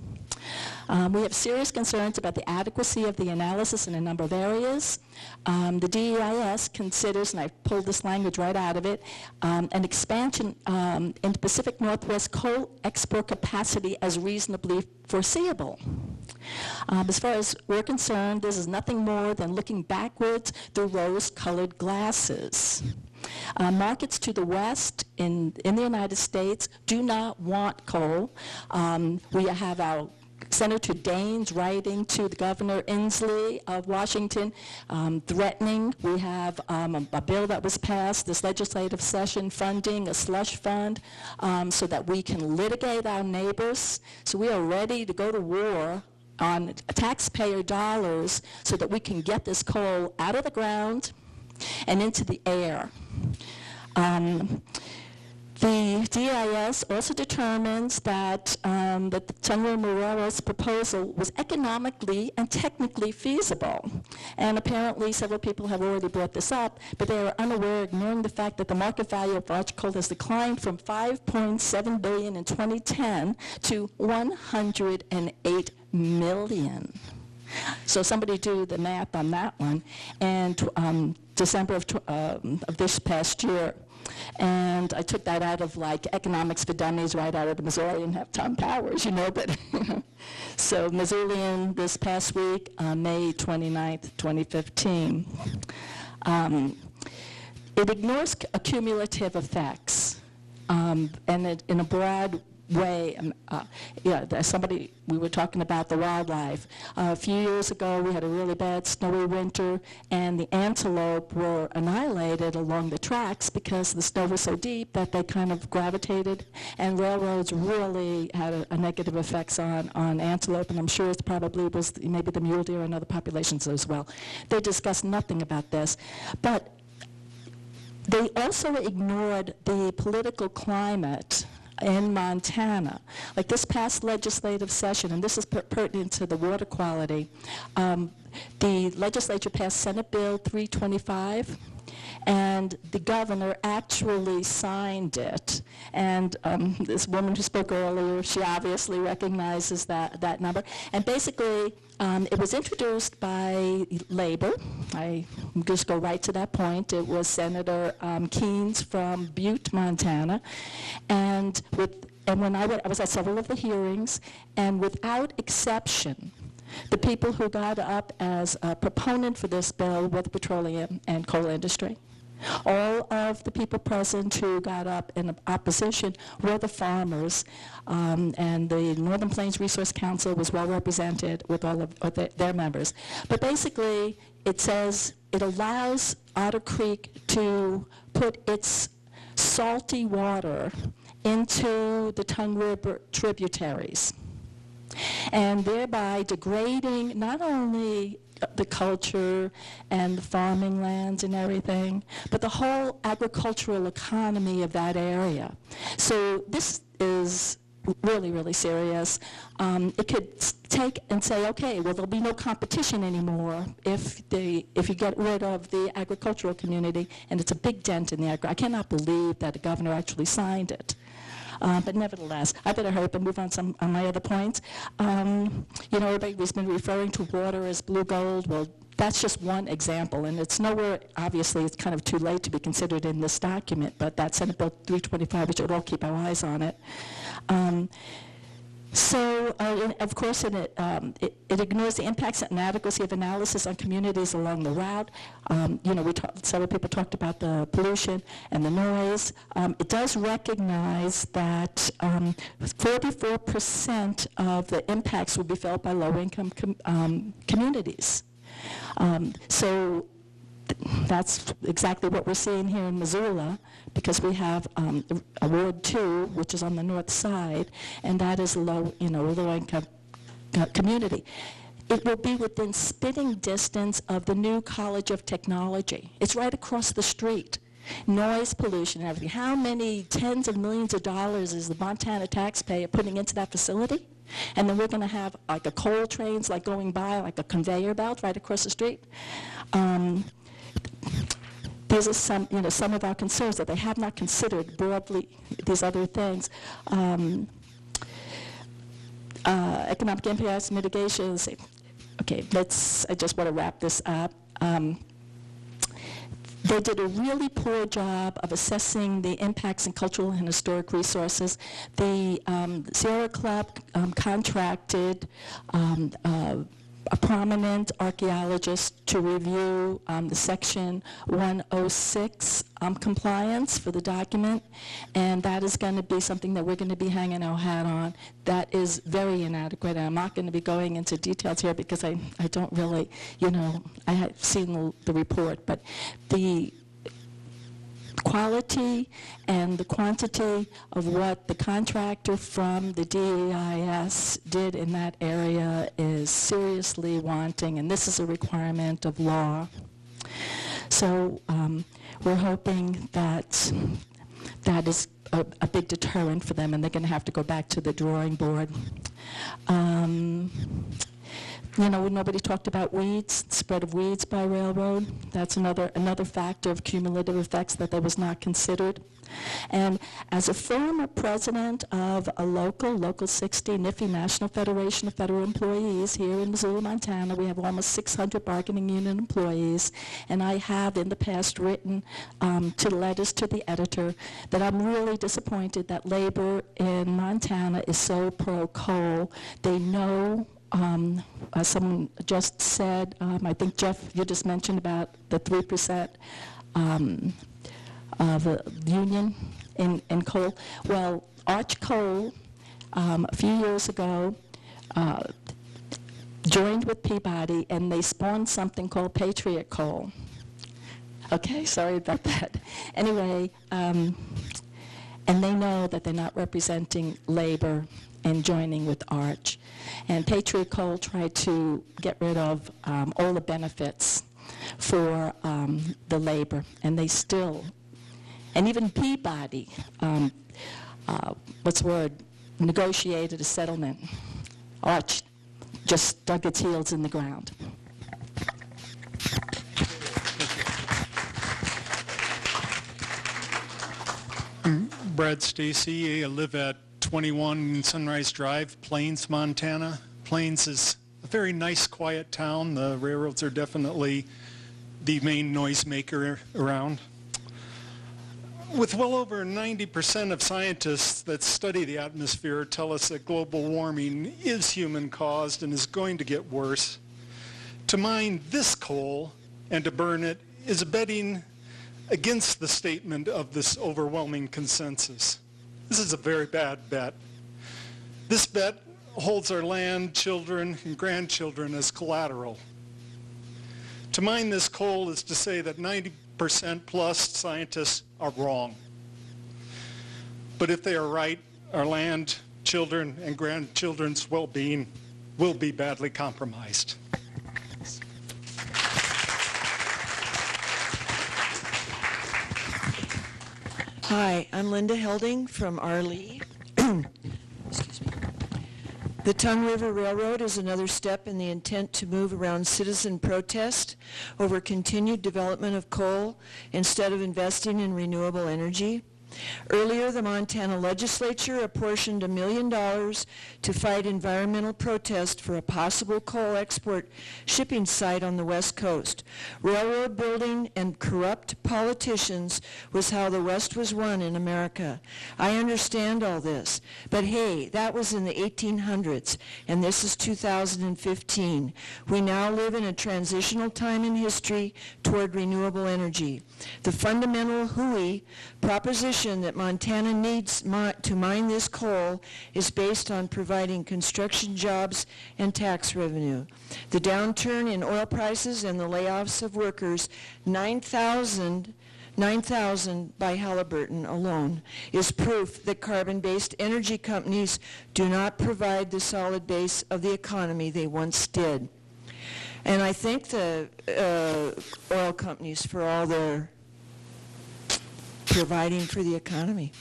We have serious concerns about the adequacy of the analysis in a number of areas. The DEIS considers, and I pulled this language right out of it, an expansion into Pacific Northwest coal export capacity as reasonably foreseeable. As far as we're concerned, this is nothing more than looking backwards through rose-colored glasses. Markets to the west in the United States do not want coal. We have our Senator Daines writing to the Governor Inslee of Washington, threatening. We have a bill that was passed this legislative session funding a slush fund so that we can litigate our neighbors. So we are ready to go to war on taxpayer dollars so that we can get this coal out of the ground and into the air. The DIS also determines that, that the Tungwe-Morelos proposal was economically and technically feasible. And apparently several people have already brought this up, but they are unaware, ignoring the fact that the market value of large coal has declined from $5.7 billion in 2010 to $108 million. So somebody do the math on that one. And December of this past year, and I took that out of like Economics for Dummies, right out of the Missoulian, have Tom Powers, you know, but so Missoulian this past week, May 29th, 2015. It ignores cumulative effects, and it, in a broad way, somebody, we were talking about the wildlife. A few years ago, we had a really bad snowy winter, and the antelope were annihilated along the tracks because the snow was so deep that they kind of gravitated, and railroads really had a negative effects on antelope, and I'm sure it probably was maybe the mule deer and other populations as well. They discussed nothing about this, but they also ignored the political climate in Montana. Like this past legislative session, and this is pertinent to the water quality, the legislature passed Senate Bill 325, and the governor actually signed it. And this woman who spoke earlier, she obviously recognizes that number. And basically, it was introduced by Labor. I just go right to that point. It was Senator Keynes from Butte, Montana. And when I was at several of the hearings, and without exception, the people who got up as a proponent for this bill were the petroleum and coal industry. All of the people present who got up in opposition were the farmers, and the Northern Plains Resource Council was well represented with all of their members. But basically, it says it allows Otter Creek to put its salty water into the Tongue River tributaries, and thereby degrading not only the culture and the farming lands and everything, but the whole agricultural economy of that area. So this is really, really serious. It could take and say, okay, well, there'll be no competition anymore if you get rid of the agricultural community, and it's a big dent in the I cannot believe that the governor actually signed it. But nevertheless, I better hurry up and move on my other points. Everybody's been referring to water as blue gold. Well, that's just one example, and it's nowhere, obviously, it's kind of too late to be considered in this document, but that Senate Bill 325, we should all keep our eyes on it. Of course, it ignores the impacts and inadequacy of analysis on communities along the route. Several people talked about the pollution and the noise. It does recognize that 44% of the impacts will be felt by low-income communities. That's exactly what we're seeing here in Missoula, because we have Ward 2, which is on the north side, and that is a low-income community. It will be within spitting distance of the new College of Technology. It's right across the street. Noise pollution and everything. How many tens of millions of dollars is the Montana taxpayer putting into that facility? And then we're going to have like a coal trains like going by, like a conveyor belt right across the street. These are some of our concerns that they have not considered broadly these other things. Economic impacts, mitigations. Okay, I just want to wrap this up. They did a really poor job of assessing the impacts in cultural and historic resources. The Sierra Club contracted a prominent archaeologist to review the Section 106 compliance for the document, and that is going to be something that we're going to be hanging our hat on. That is very inadequate, and I'm not going to be going into details here because I don't really, I have seen the report, but the quality and the quantity of what the contractor from the DEIS did in that area is seriously wanting, and this is a requirement of law. So we're hoping that is a big deterrent for them, and they're going to have to go back to the drawing board. You know, nobody talked about weeds, spread of weeds by railroad. That's another factor of cumulative effects that was not considered. And as a former president of a Local 60, NIFI, National Federation of Federal Employees here in Missoula, Montana, we have almost 600 bargaining unit employees, and I have in the past written to letters to the editor that I'm really disappointed that labor in Montana is so pro-coal. They know, as someone just said, I think, Jeff, you just mentioned about the 3% of the union in coal. Well, Arch Coal, a few years ago, joined with Peabody, and they spawned something called Patriot Coal. Okay, sorry about that. Anyway, and they know that they're not representing labor and joining with Arch. And Patriot Coal tried to get rid of all the benefits for the labor, and they still, and even Peabody, negotiated a settlement. Arch just dug its heels in the ground. Brad Stacy. I live at 21 Sunrise Drive, Plains, Montana. Plains is a very nice, quiet town. The railroads are definitely the main noisemaker around. With well over 90% of scientists that study the atmosphere tell us that global warming is human-caused and is going to get worse, to mine this coal and to burn it is betting against the statement of this overwhelming consensus. This is a very bad bet. This bet holds our land, children, and grandchildren as collateral. To mine this coal is to say that 90% plus scientists are wrong. But if they are right, our land, children, and grandchildren's well-being will be badly compromised. Hi, I'm Linda Helding from Arlee. Excuse me. The Tongue River Railroad is another step in the intent to move around citizen protest over continued development of coal instead of investing in renewable energy. Earlier, the Montana legislature apportioned $1 million to fight environmental protest for a possible coal export shipping site on the West Coast. Railroad building and corrupt politicians was how the West was won in America. I understand all this, but hey, that was in the 1800s, and this is 2015. We now live in a transitional time in history toward renewable energy. The fundamental hooey proposition that Montana needs to mine this coal is based on providing construction jobs and tax revenue. The downturn in oil prices and the layoffs of workers, 9,000 by Halliburton alone, is proof that carbon-based energy companies do not provide the solid base of the economy they once did. And I thank the oil companies for all their providing for the economy.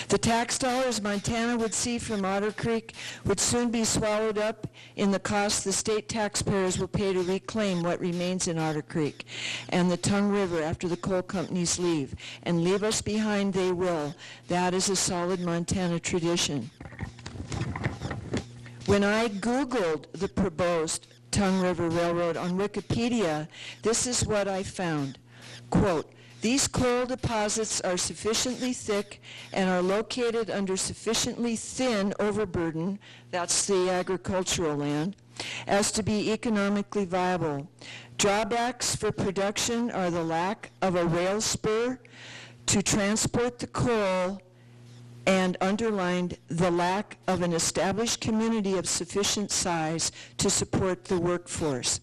The tax dollars Montana would see from Otter Creek would soon be swallowed up in the cost the state taxpayers will pay to reclaim what remains in Otter Creek and the Tongue River after the coal companies leave. And leave us behind they will. That is a solid Montana tradition. When I Googled the proposed Tongue River Railroad on Wikipedia, this is what I found. Quote, "These coal deposits are sufficiently thick and are located under sufficiently thin overburden," that's the agricultural land, "as to be economically viable. Drawbacks for production are the lack of a rail spur to transport the coal and underlined the lack of an established community of sufficient size to support the workforce.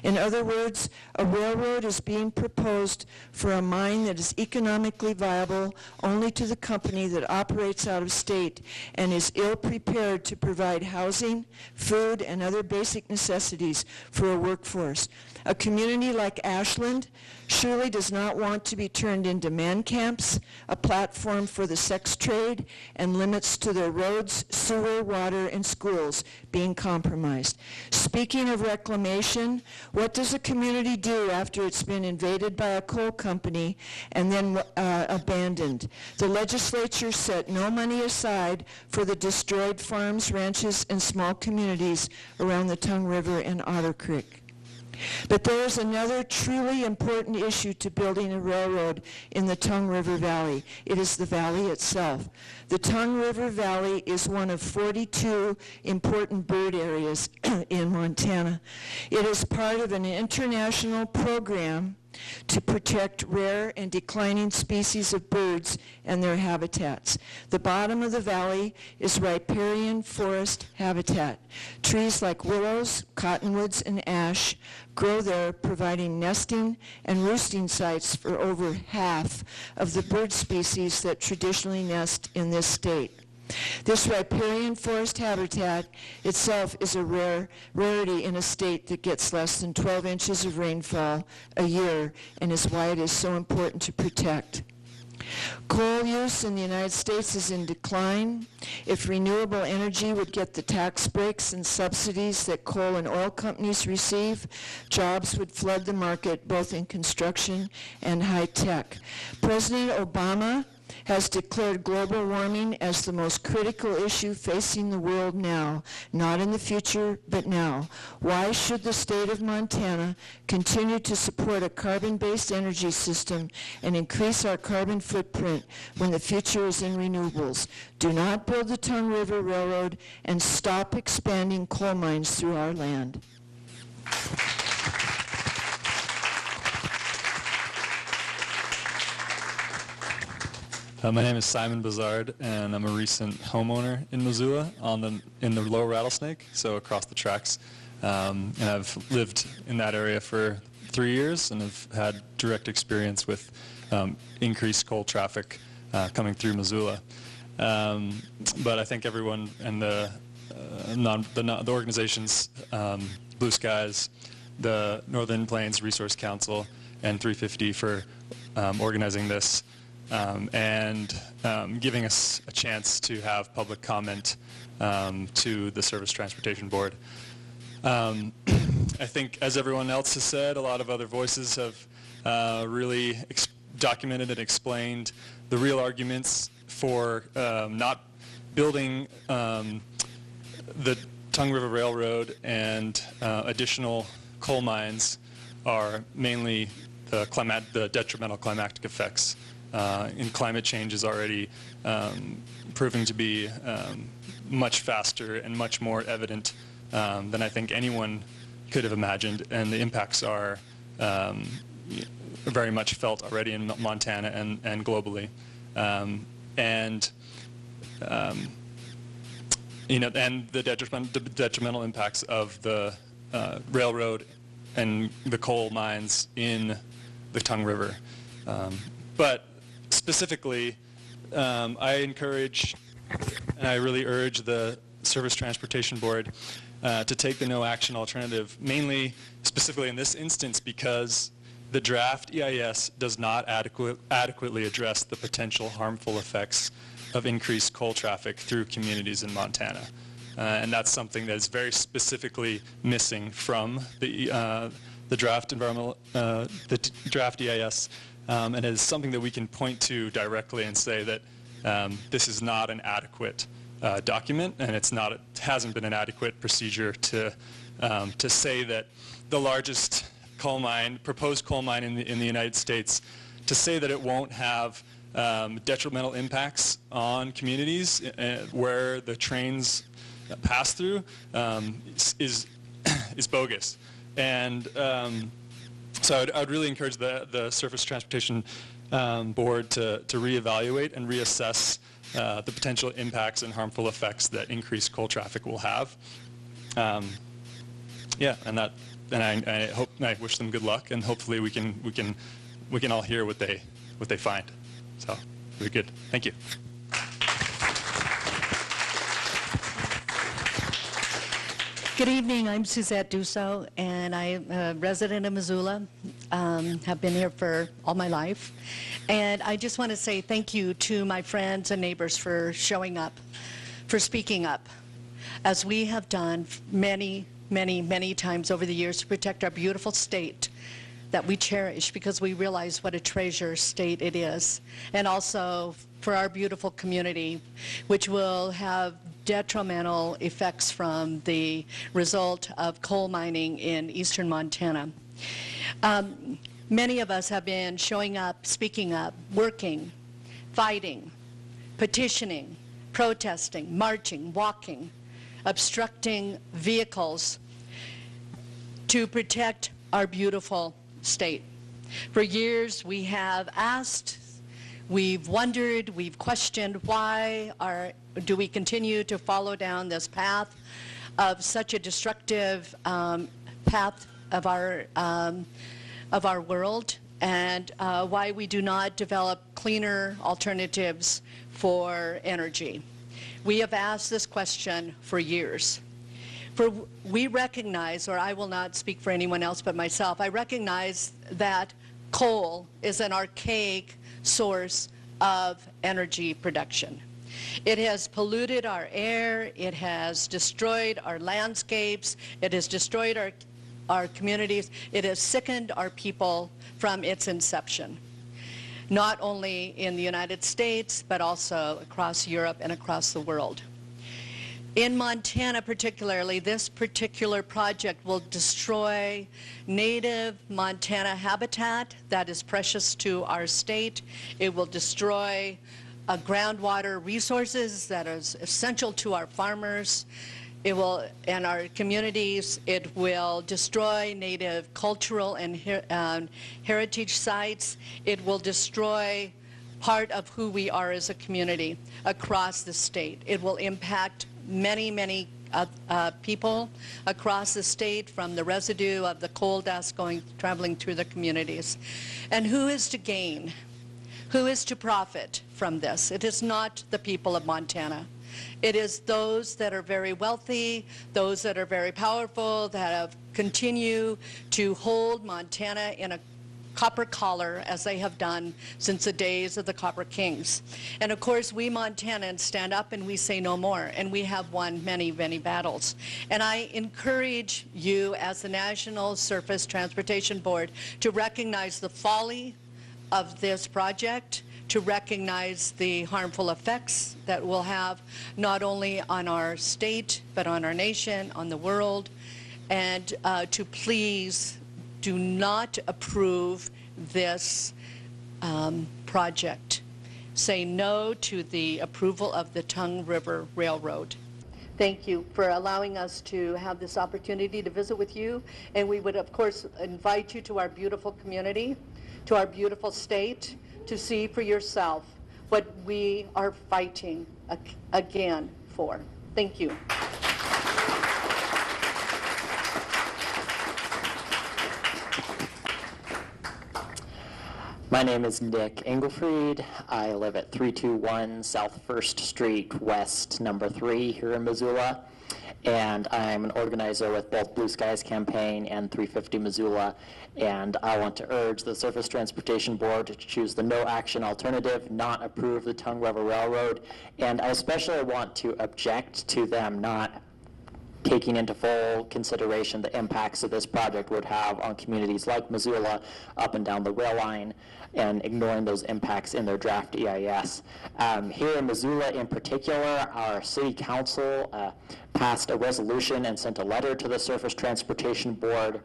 In other words, a railroad is being proposed for a mine that is economically viable only to the company that operates out of state and is ill-prepared to provide housing, food, and other basic necessities for a workforce. A community like Ashland surely does not want to be turned into man camps, a platform for the sex trade, and limits to their roads, sewer, water, and schools being compromised. Speaking of reclamation, what does a community do after it's been invaded by a coal company and then abandoned? The legislature set no money aside for the destroyed farms, ranches, and small communities around the Tongue River and Otter Creek. But there is another truly important issue to building a railroad in the Tongue River Valley. It is the valley itself. The Tongue River Valley is one of 42 important bird areas in Montana. It is part of an international program to protect rare and declining species of birds and their habitats. The bottom of the valley is riparian forest habitat. Trees like willows, cottonwoods, and ash grow there, providing nesting and roosting sites for over half of the bird species that traditionally nest in this state. This riparian forest habitat itself is a rarity in a state that gets less than 12 inches of rainfall a year, and is why it is so important to protect. Coal use in the United States is in decline. If renewable energy would get the tax breaks and subsidies that coal and oil companies receive, jobs would flood the market both in construction and high tech. President Obama has declared global warming as the most critical issue facing the world now, not in the future, but now. Why should the state of Montana continue to support a carbon-based energy system and increase our carbon footprint when the future is in renewables? Do not build the Tongue River Railroad and stop expanding coal mines through our land. My name is Simon Bazard, and I'm a recent homeowner in Missoula in the Lower Rattlesnake, so across the tracks. And I've lived in that area for 3 years and have had direct experience with increased coal traffic coming through Missoula. But I think everyone and the organizations, Blue Skies, the Northern Plains Resource Council, and 350 for organizing this. And giving us a chance to have public comment to the Surface Transportation Board. I think, as everyone else has said, a lot of other voices have really documented and explained the real arguments for not building the Tongue River Railroad, and additional coal mines are mainly the detrimental climatic effects. And climate change is already proving to be much faster and much more evident than I think anyone could have imagined, and the impacts are very much felt already in Montana and globally. And the detrimental impacts of the railroad and the coal mines in the Tongue River. But specifically, I encourage and I really urge the Surface Transportation Board to take the no action alternative, mainly specifically in this instance because the draft EIS does not adequately address the potential harmful effects of increased coal traffic through communities in Montana. And that's something that is very specifically missing from the draft draft EIS. And is something that we can point to directly and say that this is not an adequate document, and it hasn't been an adequate procedure to say that the largest proposed coal mine in the United States, to say that it won't have detrimental impacts on communities where the trains pass through is bogus. And so I'd really encourage the Surface Transportation Board to reevaluate and reassess the potential impacts and harmful effects that increased coal traffic will have. And I hope, I wish them good luck, and hopefully we can all hear what they find. So, very good. Thank you. Good evening. I'm Suzette Dussault, and I'm a resident of Missoula. Have been here for all my life. And I just want to say thank you to my friends and neighbors for showing up, for speaking up, as we have done many, many, many times over the years to protect our beautiful state that we cherish, because we realize what a treasure state it is, and also for our beautiful community, which will have detrimental effects from the result of coal mining in eastern Montana. Many of us have been showing up, speaking up, working, fighting, petitioning, protesting, marching, walking, obstructing vehicles to protect our beautiful state. For years we have asked, we've wondered, we've questioned why do we continue to follow down this path of such a destructive path of our world, and why we do not develop cleaner alternatives for energy. We have asked this question for years. For we recognize, or I will not speak for anyone else but myself, I recognize that coal is an archaic source of energy production. It has polluted our air, it has destroyed our landscapes, it has destroyed our communities, it has sickened our people from its inception, not only in the United States, but also across Europe and across the world. In Montana particularly, this particular project will destroy native Montana habitat that is precious to our state. It will destroy groundwater resources that is essential to our farmers. It will, and our communities. It will destroy native cultural and heritage sites. It will destroy part of who we are as a community across the state. It will impact many, many people across the state from the residue of the coal dust traveling through the communities. And who is to gain? Who is to profit from this? It is not the people of Montana. It is those that are very wealthy, those that are very powerful, that have continued to hold Montana in a copper collar, as they have done since the days of the Copper Kings. And of course, we Montanans stand up and we say no more, and we have won many, many battles. And I encourage you as the National Surface Transportation Board to recognize the folly of this project, to recognize the harmful effects that will have not only on our state, but on our nation, on the world, and to please do not approve this project. Say no to the approval of the Tongue River Railroad. Thank you for allowing us to have this opportunity to visit with you, and we would of course invite you to our beautiful community, to our beautiful state, to see for yourself what we are fighting again for. Thank you. My name is Nick Engelfried. I live at 321 South 1st Street West, number 3 here in Missoula. And I'm an organizer with both Blue Skies Campaign and 350 Missoula. And I want to urge the Surface Transportation Board to choose the no action alternative, not approve the Tongue River Railroad. And I especially want to object to them not taking into full consideration the impacts that this project would have on communities like Missoula up and down the rail line, and ignoring those impacts in their draft EIS. Here in Missoula in particular, our city council passed a resolution and sent a letter to the Surface Transportation Board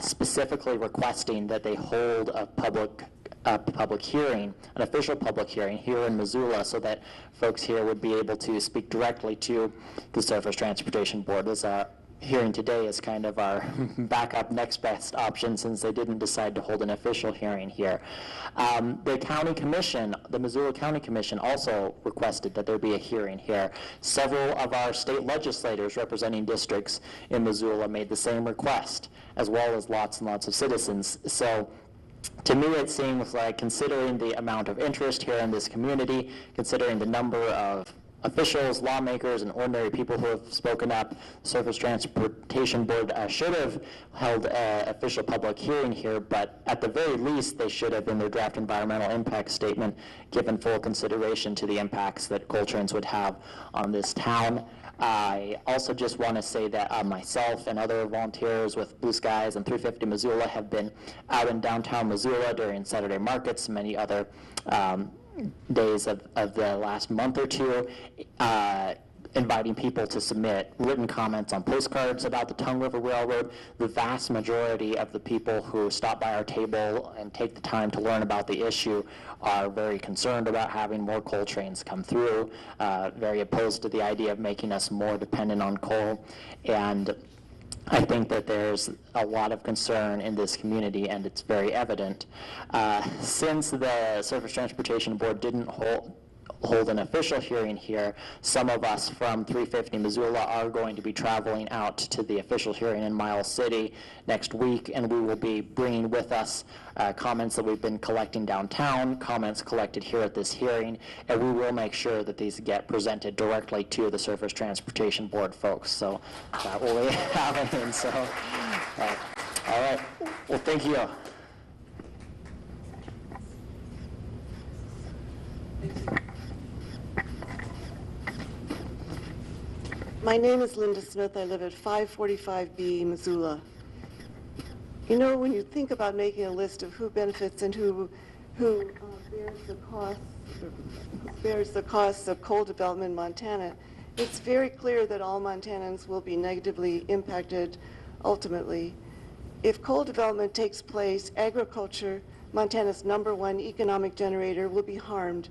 specifically requesting that they hold a public hearing, an official public hearing here in Missoula, so that folks here would be able to speak directly to the Surface Transportation Board. This hearing today is kind of our backup next best option since they didn't decide to hold an official hearing here. The county commission, the Missoula County Commission, also requested that there be a hearing here. Several of our state legislators representing districts in Missoula made the same request, as well as lots and lots of citizens. So to me, it seems like, considering the amount of interest here in this community, considering the number of officials, lawmakers, and ordinary people who have spoken up, the Surface Transportation Board should have held an official public hearing here, but at the very least, they should have, in their draft environmental impact statement, given full consideration to the impacts that coal trains would have on this town. I also just want to say that myself and other volunteers with Blue Skies and 350 Missoula have been out in downtown Missoula during Saturday markets, many other days of the last month or two, inviting people to submit written comments on postcards about the Tongue River Railroad. The vast majority of the people who stop by our table and take the time to learn about the issue are very concerned about having more coal trains come through, very opposed to the idea of making us more dependent on coal. And I think that there's a lot of concern in this community, and it's very evident. Since the Surface Transportation Board didn't hold an official hearing here, some of us from 350 Missoula are going to be traveling out to the official hearing in Miles City next week, and we will be bringing with us comments that we've been collecting downtown, comments collected here at this hearing, and we will make sure that these get presented directly to the Surface Transportation Board folks. So that will be happening. So, all right. Well, thank you. My name is Linda Smith. I live at 545B Missoula. You know, when you think about making a list of who benefits and who bears the costs of coal development in Montana, it's very clear that all Montanans will be negatively impacted ultimately. If coal development takes place, agriculture, Montana's #1 economic generator, will be harmed.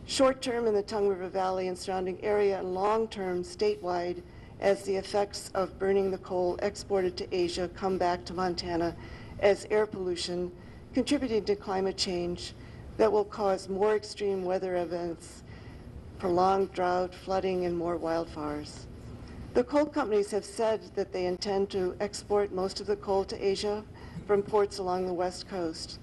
Short-term in the Tongue River Valley and surrounding area, and long-term statewide as the effects of burning the coal exported to Asia come back to Montana as air pollution, contributing to climate change that will cause more extreme weather events, prolonged drought, flooding, and more wildfires. The coal companies have said that they intend to export most of the coal to Asia from ports along the West Coast.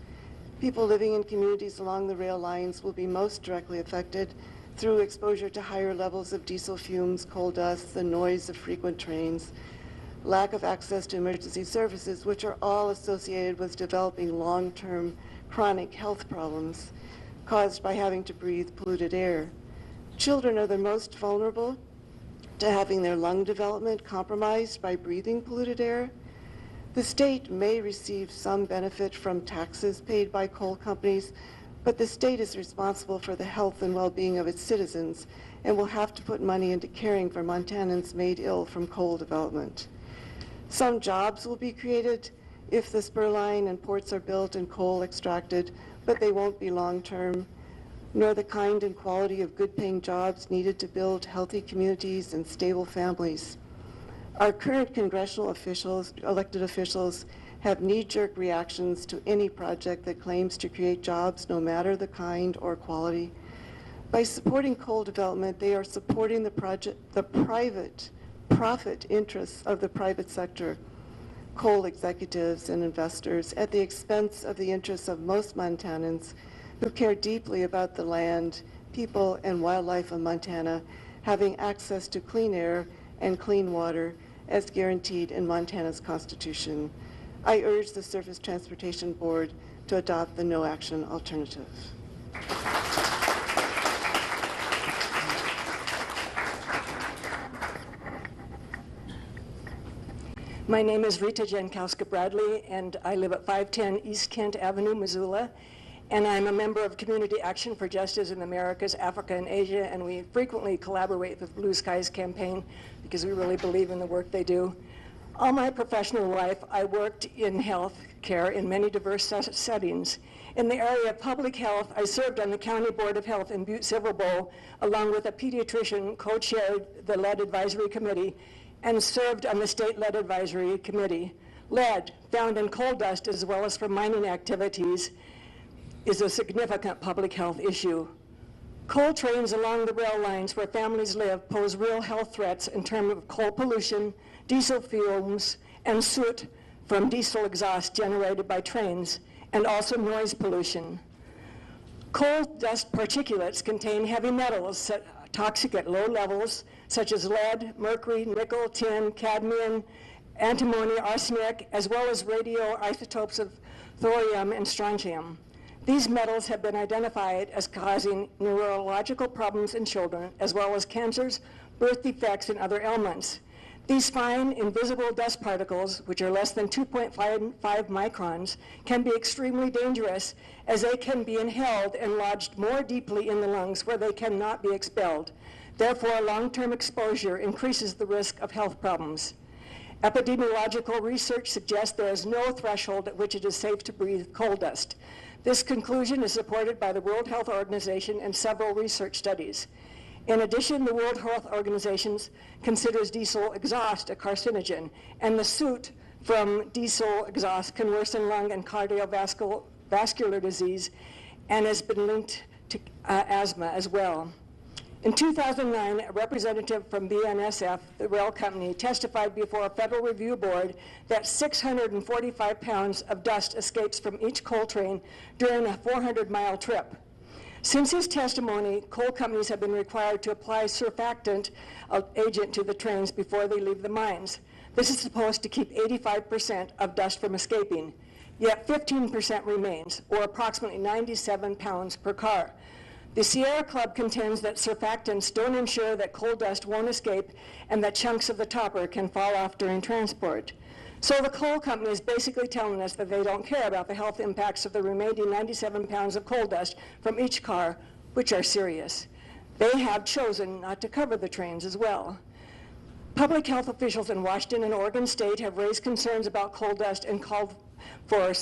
People living in communities along the rail lines will be most directly affected through exposure to higher levels of diesel fumes, coal dust, the noise of frequent trains, lack of access to emergency services, which are all associated with developing long-term chronic health problems caused by having to breathe polluted air. Children are the most vulnerable to having their lung development compromised by breathing polluted air. The state may receive some benefit from taxes paid by coal companies, but the state is responsible for the health and well-being of its citizens and will have to put money into caring for Montanans made ill from coal development. Some jobs will be created if the spur line and ports are built and coal extracted, but they won't be long-term, nor the kind and quality of good-paying jobs needed to build healthy communities and stable families. Our current congressional officials, elected officials, have knee-jerk reactions to any project that claims to create jobs, no matter the kind or quality. By supporting coal development, they are supporting the private profit interests of the private sector, coal executives and investors, at the expense of the interests of most Montanans who care deeply about the land, people, and wildlife of Montana having access to clean air and clean water as guaranteed in Montana's Constitution. I urge the Surface Transportation Board to adopt the no-action alternative. My name is Rita Jankowska-Bradley, and I live at 510 East Kent Avenue, Missoula. And I'm a member of Community Action for Justice in the Americas, Africa, and Asia, and we frequently collaborate with Blue Skies campaign because we really believe in the work they do. All my professional life, I worked in health care in many diverse settings. In the area of public health, I served on the County Board of Health in Butte Silver Bowl, along with a pediatrician, co-chaired the lead advisory committee, and served on the state-led advisory committee. Lead, found in coal dust as well as from mining activities, is a significant public health issue. Coal trains along the rail lines where families live pose real health threats in terms of coal pollution, diesel fumes, and soot from diesel exhaust generated by trains, and also noise pollution. Coal dust particulates contain heavy metals toxic at low levels, such as lead, mercury, nickel, tin, cadmium, antimony, arsenic, as well as radioisotopes of thorium and strontium. These metals have been identified as causing neurological problems in children, as well as cancers, birth defects, and other ailments. These fine, invisible dust particles, which are less than 2.5 microns, can be extremely dangerous, as they can be inhaled and lodged more deeply in the lungs where they cannot be expelled. Therefore, long-term exposure increases the risk of health problems. Epidemiological research suggests there is no threshold at which it is safe to breathe coal dust. This conclusion is supported by the World Health Organization and several research studies. In addition, the World Health Organization considers diesel exhaust a carcinogen, and the soot from diesel exhaust can worsen lung and cardiovascular disease and has been linked to asthma as well. In 2009, a representative from BNSF, the rail company, testified before a federal review board that 645 pounds of dust escapes from each coal train during a 400-mile trip. Since his testimony, coal companies have been required to apply surfactant agent to the trains before they leave the mines. This is supposed to keep 85% of dust from escaping, yet 15% remains, or approximately 97 pounds per car. The Sierra Club contends that surfactants don't ensure that coal dust won't escape and that chunks of the topper can fall off during transport. So the coal company is basically telling us that they don't care about the health impacts of the remaining 97 pounds of coal dust from each car, which are serious. They have chosen not to cover the trains as well. Public health officials in Washington and Oregon State have raised concerns about coal dust and called for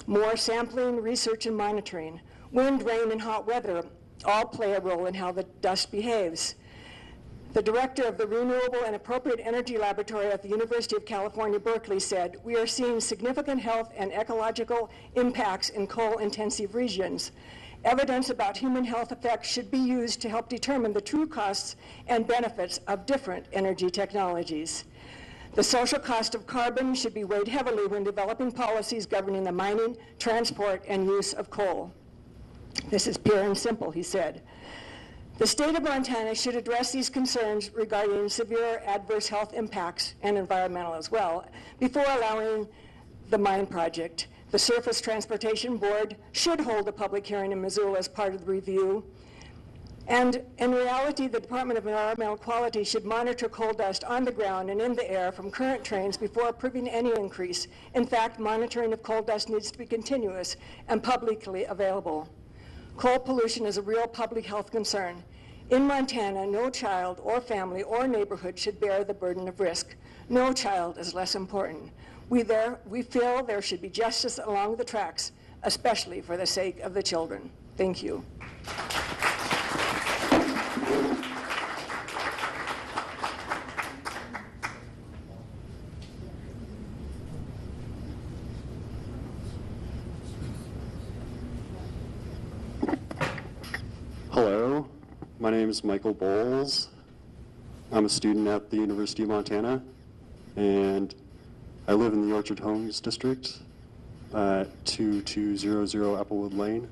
more sampling, research, and monitoring. Wind, rain, and hot weather all play a role in how the dust behaves. The director of the Renewable and Appropriate Energy Laboratory at the University of California, Berkeley, said, "We are seeing significant health and ecological impacts in coal-intensive regions. Evidence about human health effects should be used to help determine the true costs and benefits of different energy technologies. The social cost of carbon should be weighed heavily when developing policies governing the mining, transport, and use of coal." This is pure and simple, he said. The state of Montana should address these concerns regarding severe adverse health impacts and environmental as well before allowing the mine project. The Surface Transportation Board should hold a public hearing in Missoula as part of the review. And in reality, the Department of Environmental Quality should monitor coal dust on the ground and in the air from current trains before approving any increase. In fact, monitoring of coal dust needs to be continuous and publicly available. Coal pollution is a real public health concern. In Montana, no child or family or neighborhood should bear the burden of risk. No child is less important. We feel there should be justice along the tracks, especially for the sake of the children. Thank you. Hello, my name is Michael Bowles. I'm a student at the University of Montana, and I live in the Orchard Homes District at 2200 Applewood Lane.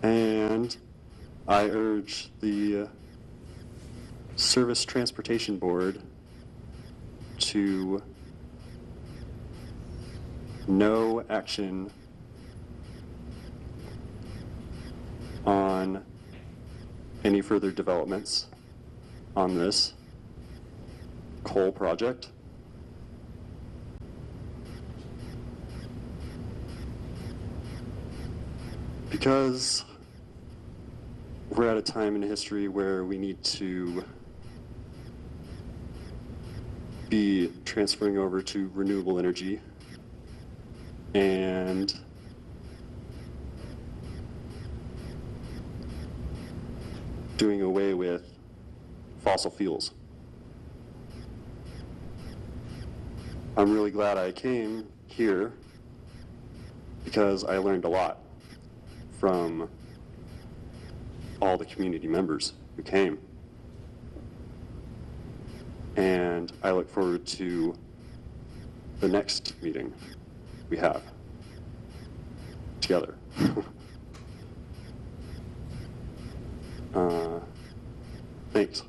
And I urge the Surface Transportation Board to no action on any further developments on this coal project. Because we're at a time in history where we need to be transferring over to renewable energy, and doing away with fossil fuels. I'm really glad I came here because I learned a lot from all the community members who came. And I look forward to the next meeting we have together. Thanks.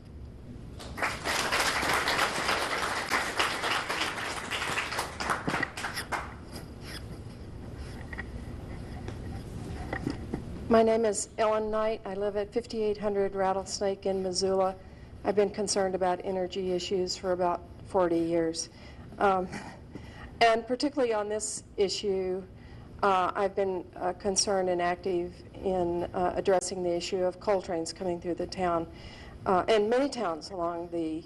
My name is Ellen Knight. I live at 5800 Rattlesnake in Missoula. I've been concerned about energy issues for about 40 years. And particularly on this issue, I've been concerned and active in addressing the issue of coal trains coming through the town and many towns along the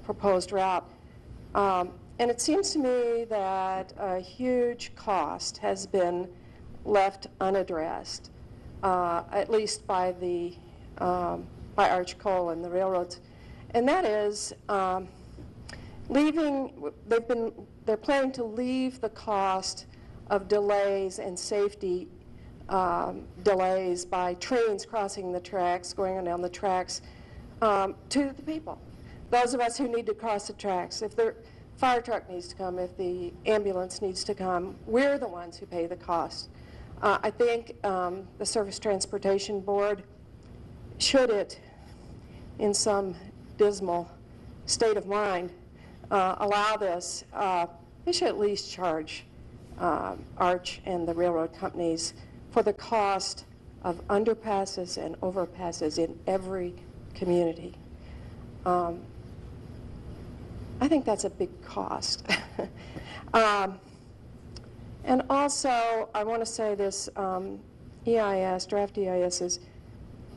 proposed route. And it seems to me that a huge cost has been left unaddressed, at least by the by Arch Coal and the railroads, and that is they're planning to leave the cost of delays and safety delays by trains crossing the tracks, going on down the tracks, to the people. Those of us who need to cross the tracks. If the fire truck needs to come, if the ambulance needs to come, we're the ones who pay the cost. I think the Surface Transportation Board, should it, in some dismal state of mind, allow this, they should at least charge Arch and the railroad companies for the cost of underpasses and overpasses in every community. I think that's a big cost. And also, I want to say this EIS, draft EIS, is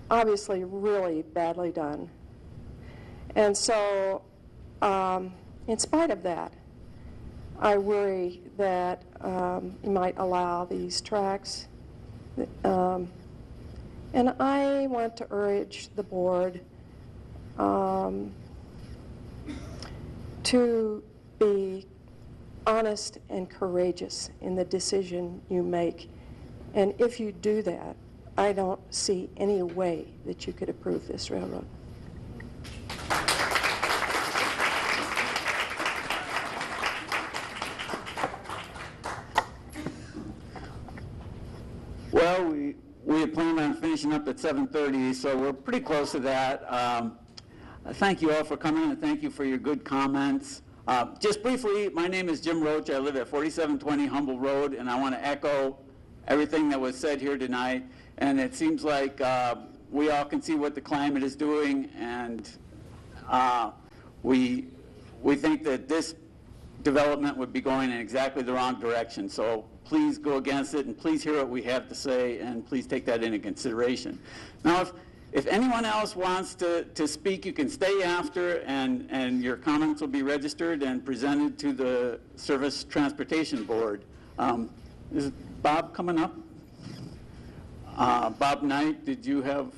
obviously really badly done. And so, in spite of that, I worry that you might allow these tracks. And I want to urge the board to be honest and courageous in the decision you make. And if you do that, I don't see any way that you could approve this railroad. Well, we had planned on finishing up at 7:30, so we're pretty close to that. Thank you all for coming, and thank you for your good comments. Just briefly, my name is Jim Roach. I live at 4720 Humble Road, and I want to echo everything that was said here tonight. And it seems like we all can see what the climate is doing, and we think that this development would be going in exactly the wrong direction. So please go against it, and please hear what we have to say, and please take that into consideration. Now, if anyone else wants to speak, you can stay after, and your comments will be registered and presented to the Surface Transportation Board. Is Bob coming up? Bob Knight, did you have?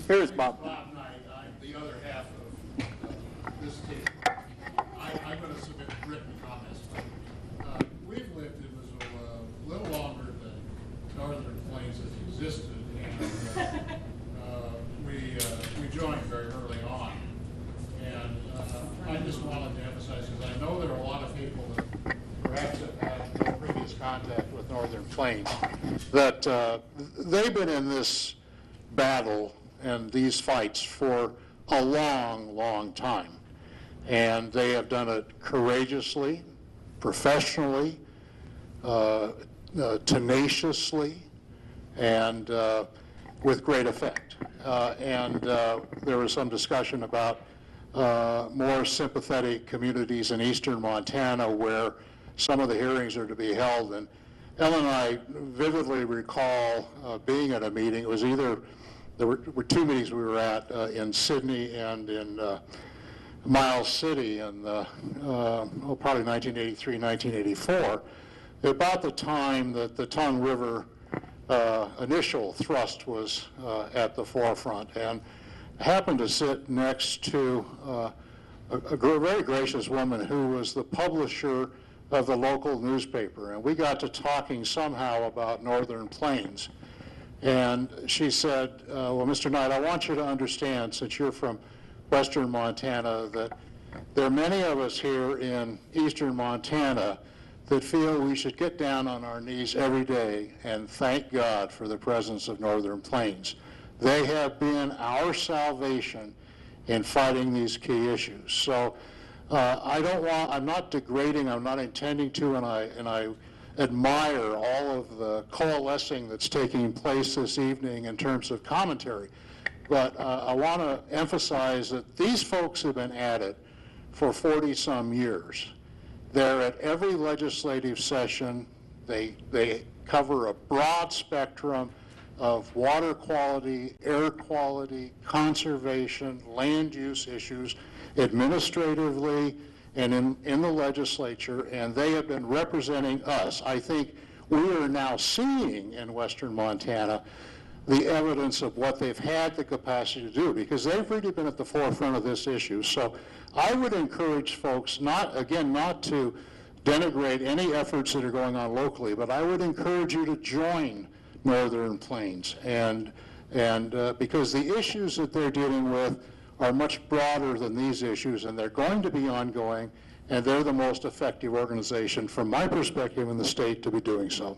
Here's Bob. Bob Knight, I'm the other half of this team. I'm going to submit written comments. We've lived in Missoula a little longer than Northern Plains has existed, and we joined very early on. And I just wanted to emphasize, because I know there are a lot of people that perhaps have had no previous contact with Northern Plains, that they've been in this battle and these fights for a long, long time. And they have done it courageously, professionally, tenaciously, and with great effect. There was some discussion about more sympathetic communities in eastern Montana where some of the hearings are to be held. And Ellen and I vividly recall being at a meeting. It was either, there were two meetings we were at in Sydney and in Miles City in probably 1983, 1984, about the time that the Tongue River initial thrust was at the forefront. And I happened to sit next to a very gracious woman who was the publisher of the local newspaper. And we got to talking somehow about Northern Plains. And she said, well, Mr. Knight, I want you to understand, since you're from western Montana, that there are many of us here in eastern Montana that feel we should get down on our knees every day and thank God for the presence of Northern Plains. They have been our salvation in fighting these key issues. So I'm not degrading, I'm not intending to, and I admire all of the coalescing that's taking place this evening in terms of commentary. But I want to emphasize that these folks have been at it for 40-some years. They're at every legislative session. They cover a broad spectrum of water quality, air quality, conservation, land use issues, administratively and in the legislature, and they have been representing us. I think we are now seeing in western Montana the evidence of what they've had the capacity to do, because they've really been at the forefront of this issue. So I would encourage folks, not to denigrate any efforts that are going on locally, but I would encourage you to join Northern Plains, and because the issues that they're dealing with are much broader than these issues, and they're going to be ongoing, and they're the most effective organization, from my perspective, in the state to be doing so.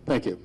Thank you.